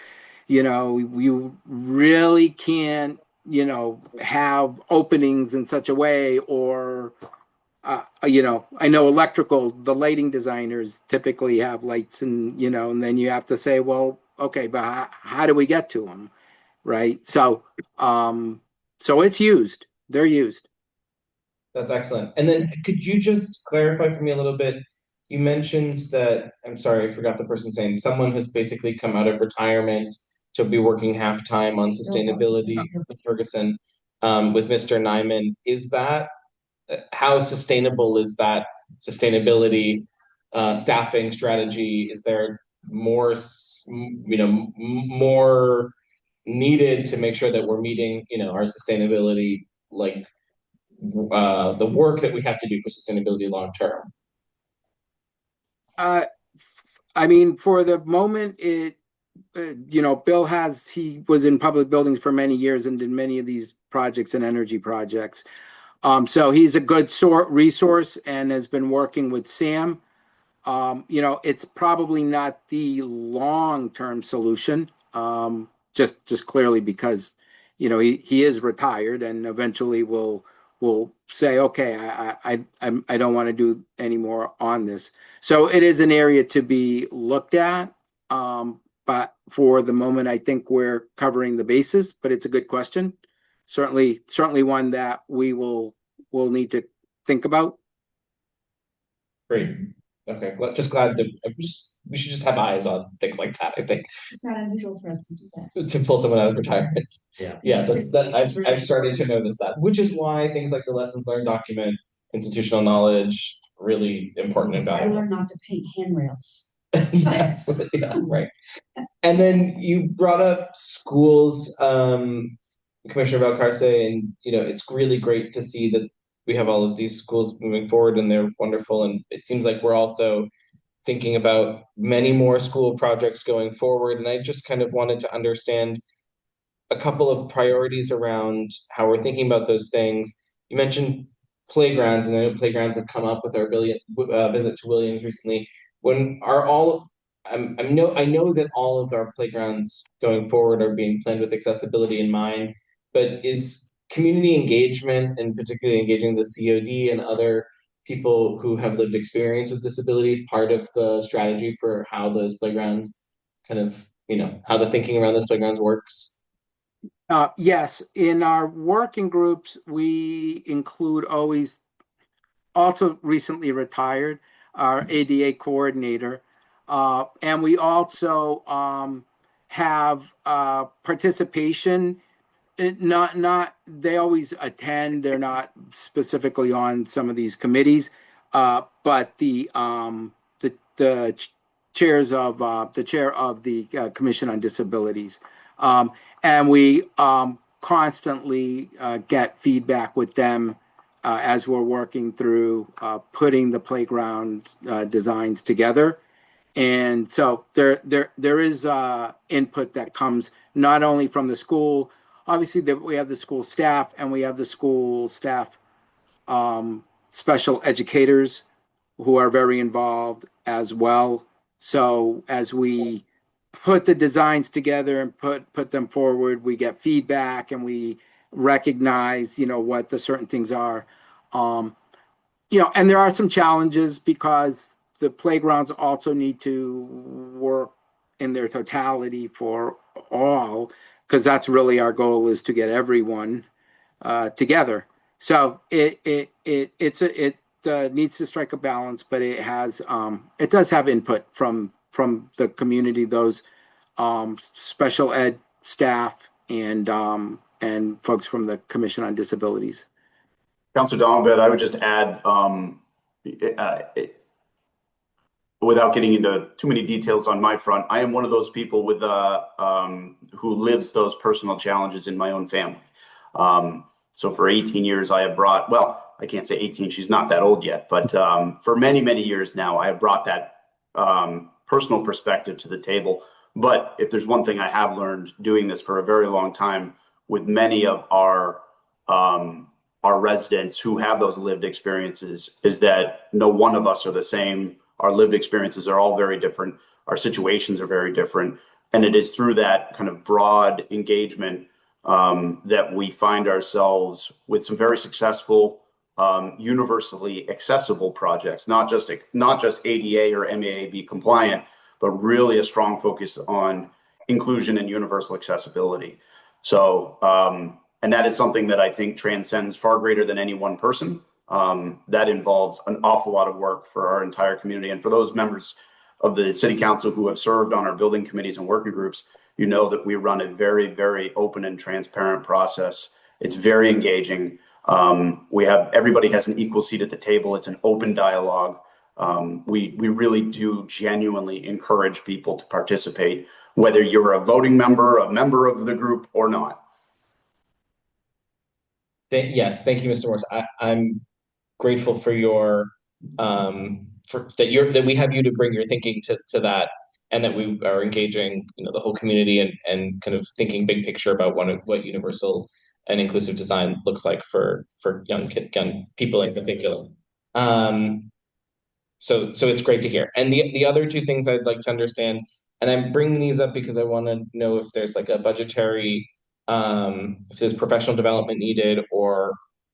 you really can't, have openings in such a way, or, I know electrical, the lighting designers typically have lights and, and then you have to say, well, okay, but how do we get to them? Right. So it's used, they're used. That's excellent. And then could you just clarify for me a little bit? You mentioned that, I'm sorry, I forgot the person's name, someone who's basically come out of retirement to be working half-time on sustainability, Ferguson, with Mr. Nyman. Is that, how sustainable is that sustainability staffing strategy? Is there more, more needed to make sure that we're meeting, our sustainability, like, the work that we have to do for sustainability long term? I mean, for the moment, Bill he was in public buildings for many years and did many of these projects and energy projects. So he's a good resource and has been working with Sam. It's probably not the long-term solution, just clearly because, he is retired and eventually will say, okay, I don't want to do any more on this. So it is an area to be looked at. But for the moment, I think we're covering the bases, but it's a good question. Certainly one that we'll need to think about. Great. Okay. Well, just glad that we should just have eyes on things like that, I think. It's not unusual for us to do that. To pull someone out of retirement. Yeah. Yeah, I've started to notice that, which is why things like the lessons learned document institutional knowledge, really important and I valuable. learned not to paint handrails. Yes, yeah, right. And then you brought up schools, Commissioner Valcarce, and it's really great to see that we have all of these schools moving forward and they're wonderful. And it seems like we're also thinking about many more school projects going forward. And I just kind of wanted to understand a couple of priorities around how we're thinking about those things. You mentioned playgrounds, and I know playgrounds have come up with our visit to Williams recently. When are all I know that all of our playgrounds going forward are being planned with accessibility in mind, but is community engagement, and particularly engaging the COD and other people who have lived experience with disabilities, part of the strategy for how those playgrounds kind of, how the thinking around those playgrounds works? Yes, in our working groups, we include always, also recently retired, our ADA coordinator. And we also have participation. They always attend, they're not specifically on some of these committees, but the chair of the Commission on Disabilities. And we constantly get feedback with them as we're working through putting the playground designs together. And so there is input that comes not only from the school, obviously that we have the school staff, and we have the school staff special educators who are very involved as well. So as we put the designs together and put them forward, we get feedback and we recognize, what the certain things are. And there are some challenges because the playgrounds also need to work in their totality for all, because that's really our goal, is to get everyone together. So it needs to strike a balance, but it does have input from the community, those special ed staff and folks from the Commission on Disabilities. Councilor Donalbaum, I would just add, without getting into too many details on my front, I am one of those people with who lives those personal challenges in my own family. So for 18 years, I have brought, well, I can't say 18, she's not that old yet, but for many, many years now, I have brought that personal perspective to the table. But if there's one thing I have learned doing this for a very long time with many of our residents who have those lived experiences, is that no one of us are the same. Our lived experiences are all very different. Our situations are very different. And it is through that kind of broad engagement that we find ourselves with some very successful, universally accessible projects, not just ADA or MAAB compliant, but really a strong focus on inclusion and universal accessibility. So, and that is something that I think transcends far greater than any one person. That involves an awful lot of work for our entire community. And for those members of the City Council who have served on our building committees and working groups, you know that we run a very, very open and transparent process. It's very engaging. Everybody has an equal seat at the table. It's an open dialogue. We really do genuinely encourage people to participate, whether you're a voting member, a member of the group, or not. Yes, thank you, Mr. Morris. I'm grateful for your that we have you to bring your thinking to that, and that we are engaging the whole community and kind of thinking big picture about what universal and inclusive design looks like for young people in particular. So it's great to hear. And the other two things I'd like to understand, and I'm bringing these up because I want to know if there's like a budgetary, if there's professional development needed or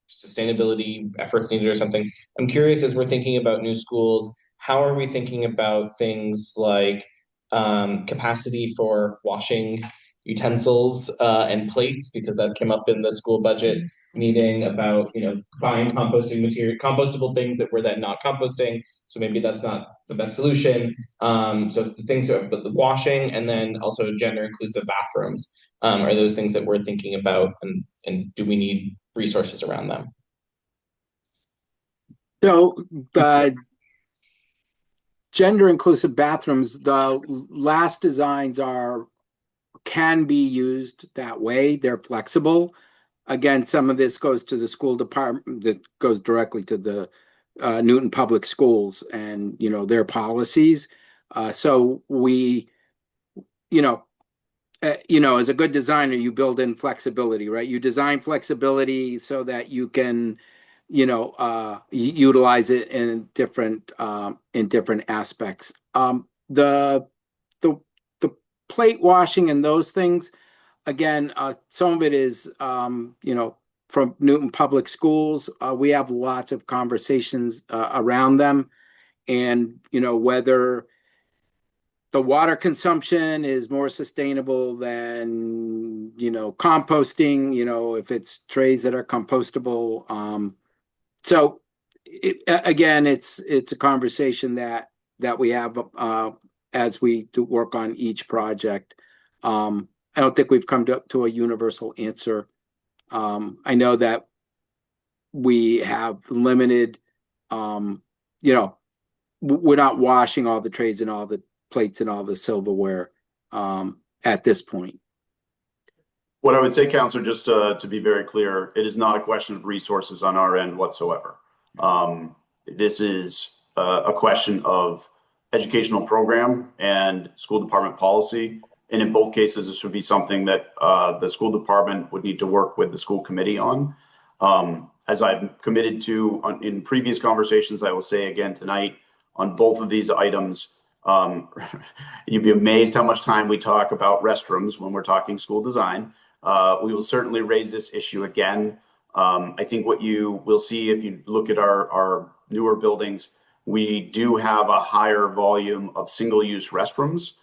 sustainability efforts needed or something. I'm curious, as we're thinking about new schools, how are we thinking about things like capacity for washing utensils and plates, because that came up in the school budget meeting about buying composting material, compostable things that were then not composting. So maybe that's not the best solution. So the things are, but the washing, and then also gender inclusive bathrooms are those things that we're thinking about, and do we need resources around them? So the gender inclusive bathrooms, the last designs can be used that way. They're flexible. Again, some of this goes to the school department, that goes directly to the Newton Public Schools and, their policies. So we, as a good designer, you build in flexibility, right? You design flexibility so that you can, utilize it in different aspects. The the plate washing and those things, again, some of it is, from Newton Public Schools. We have lots of conversations around them, and whether the water consumption is more sustainable than composting. If it's trays that are compostable. So again, it's a conversation that we have as we do work on each project. I don't think we've come to a universal answer. I know that we have limited, we're not washing all the trays and all the plates and all the silverware at this point. What I would say, Counselor, just to be very clear, it is not a question of resources on our end whatsoever. This is a question of educational program and school department policy. And in both cases, this would be something that the school department would need to work with the school committee on. As I've committed to in previous conversations, I will say again tonight on both of these items, you'd be amazed how much time we talk about restrooms when we're talking school design. We will certainly raise this issue again. I think what you will see if you look at our newer buildings, we do have a higher volume of single-use restrooms,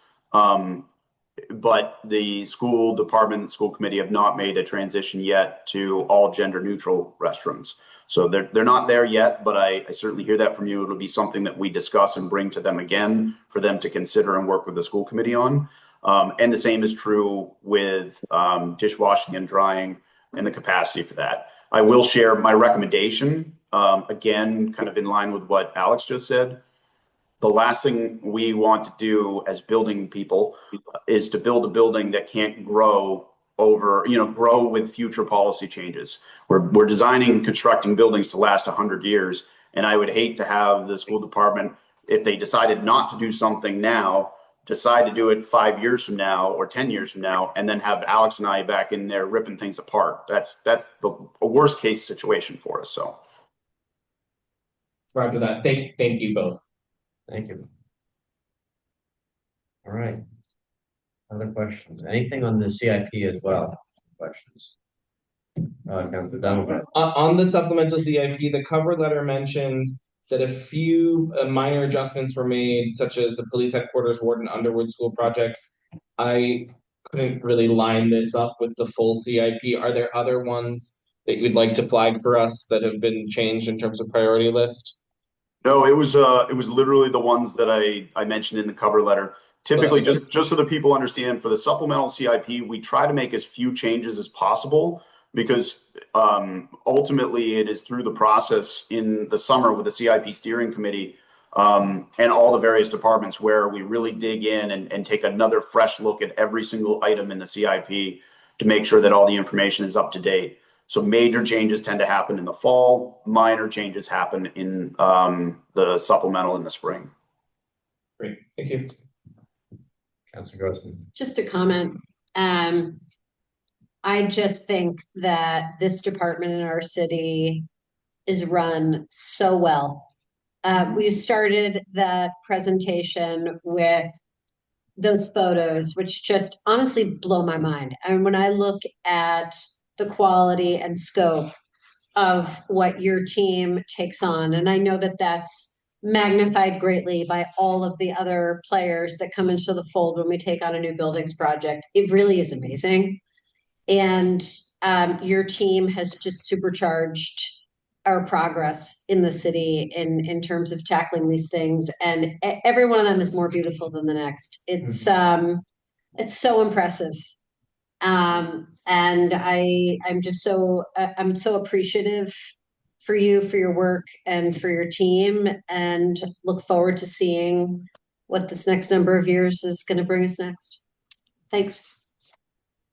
but the school department and school committee have not made a transition yet to all gender-neutral restrooms. So they're not there yet, but I certainly hear that from you. It'll be something that we discuss and bring to them again for them to consider and work with the school committee on. And the same is true with dishwashing and drying and the capacity for that. I will share my recommendation, again, kind of in line with what Alex just said. The last thing we want to do as building people is to build a building that can't grow with future policy changes. We're designing, constructing buildings to last 100 years. And I would hate to have the school department, if they decided not to do something now, decide to do it 5 years from now or 10 years from now, and then have Alex and I back in there ripping things apart. That's the worst case situation for us. So. Roger that. Thank you both. Thank you. All right. Other questions? Anything on the CIP as well? Questions? Councilor Donovan. On the supplemental CIP, the cover letter mentions that a few minor adjustments were made, such as the police headquarters, Warden Underwood school projects. I couldn't really line this up with the full CIP. Are there other ones that you'd like to flag for us that have been changed in terms of priority list? No, it was literally the ones that I mentioned in the cover letter. Typically, just so that people understand, for the supplemental CIP, we try to make as few changes as possible, because ultimately it is through the process in the summer with the CIP steering committee and all the various departments where we really dig in and take another fresh look at every single item in the CIP to make sure that all the information is up to date. So major changes tend to happen in the fall, minor changes happen in the supplemental in the spring. Great, thank you. Councilor Grossman. Just a comment. I just think that this department in our city is run so well. We started that presentation with those photos, which just honestly blow my mind. And when I look at the quality and scope of what your team takes on, and I know that that's magnified greatly by all of the other players that come into the fold when we take on a new buildings project. It really is amazing. And your team has just supercharged our progress in the city in terms of tackling these things. And every one of them is more beautiful than the next. It's so impressive. And I'm so appreciative for you, for your work, and for your team, and look forward to seeing what this next number of years is going to bring us next. Thanks.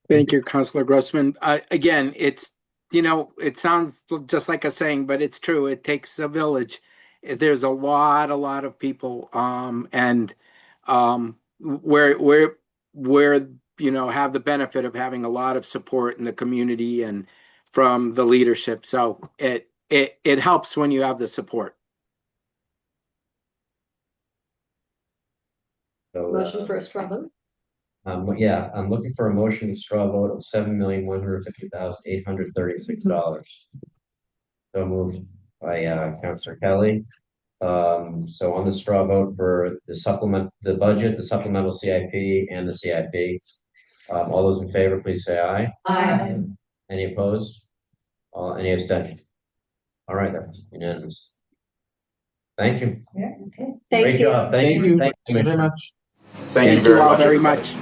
Thank you, Councilor Grossman. Again, it's, it sounds just like a saying, but it's true. It takes a village. There's a lot of people, and we're have the benefit of having a lot of support in the community and from the leadership. So it helps when you have the support. So, Motion for a straw vote. yeah, I'm looking for a motion to straw vote of $7,150,836. So moved by Councilor Kelly. So on the straw vote for the budget, the supplemental CIP and the CIP. All those in favor, please say aye. Aye. Any opposed? Any abstention? All right, that's unanimous. Thank you. Thank Great you. job. Thank you. Thank you very much. Thank you very all much. very everybody. much.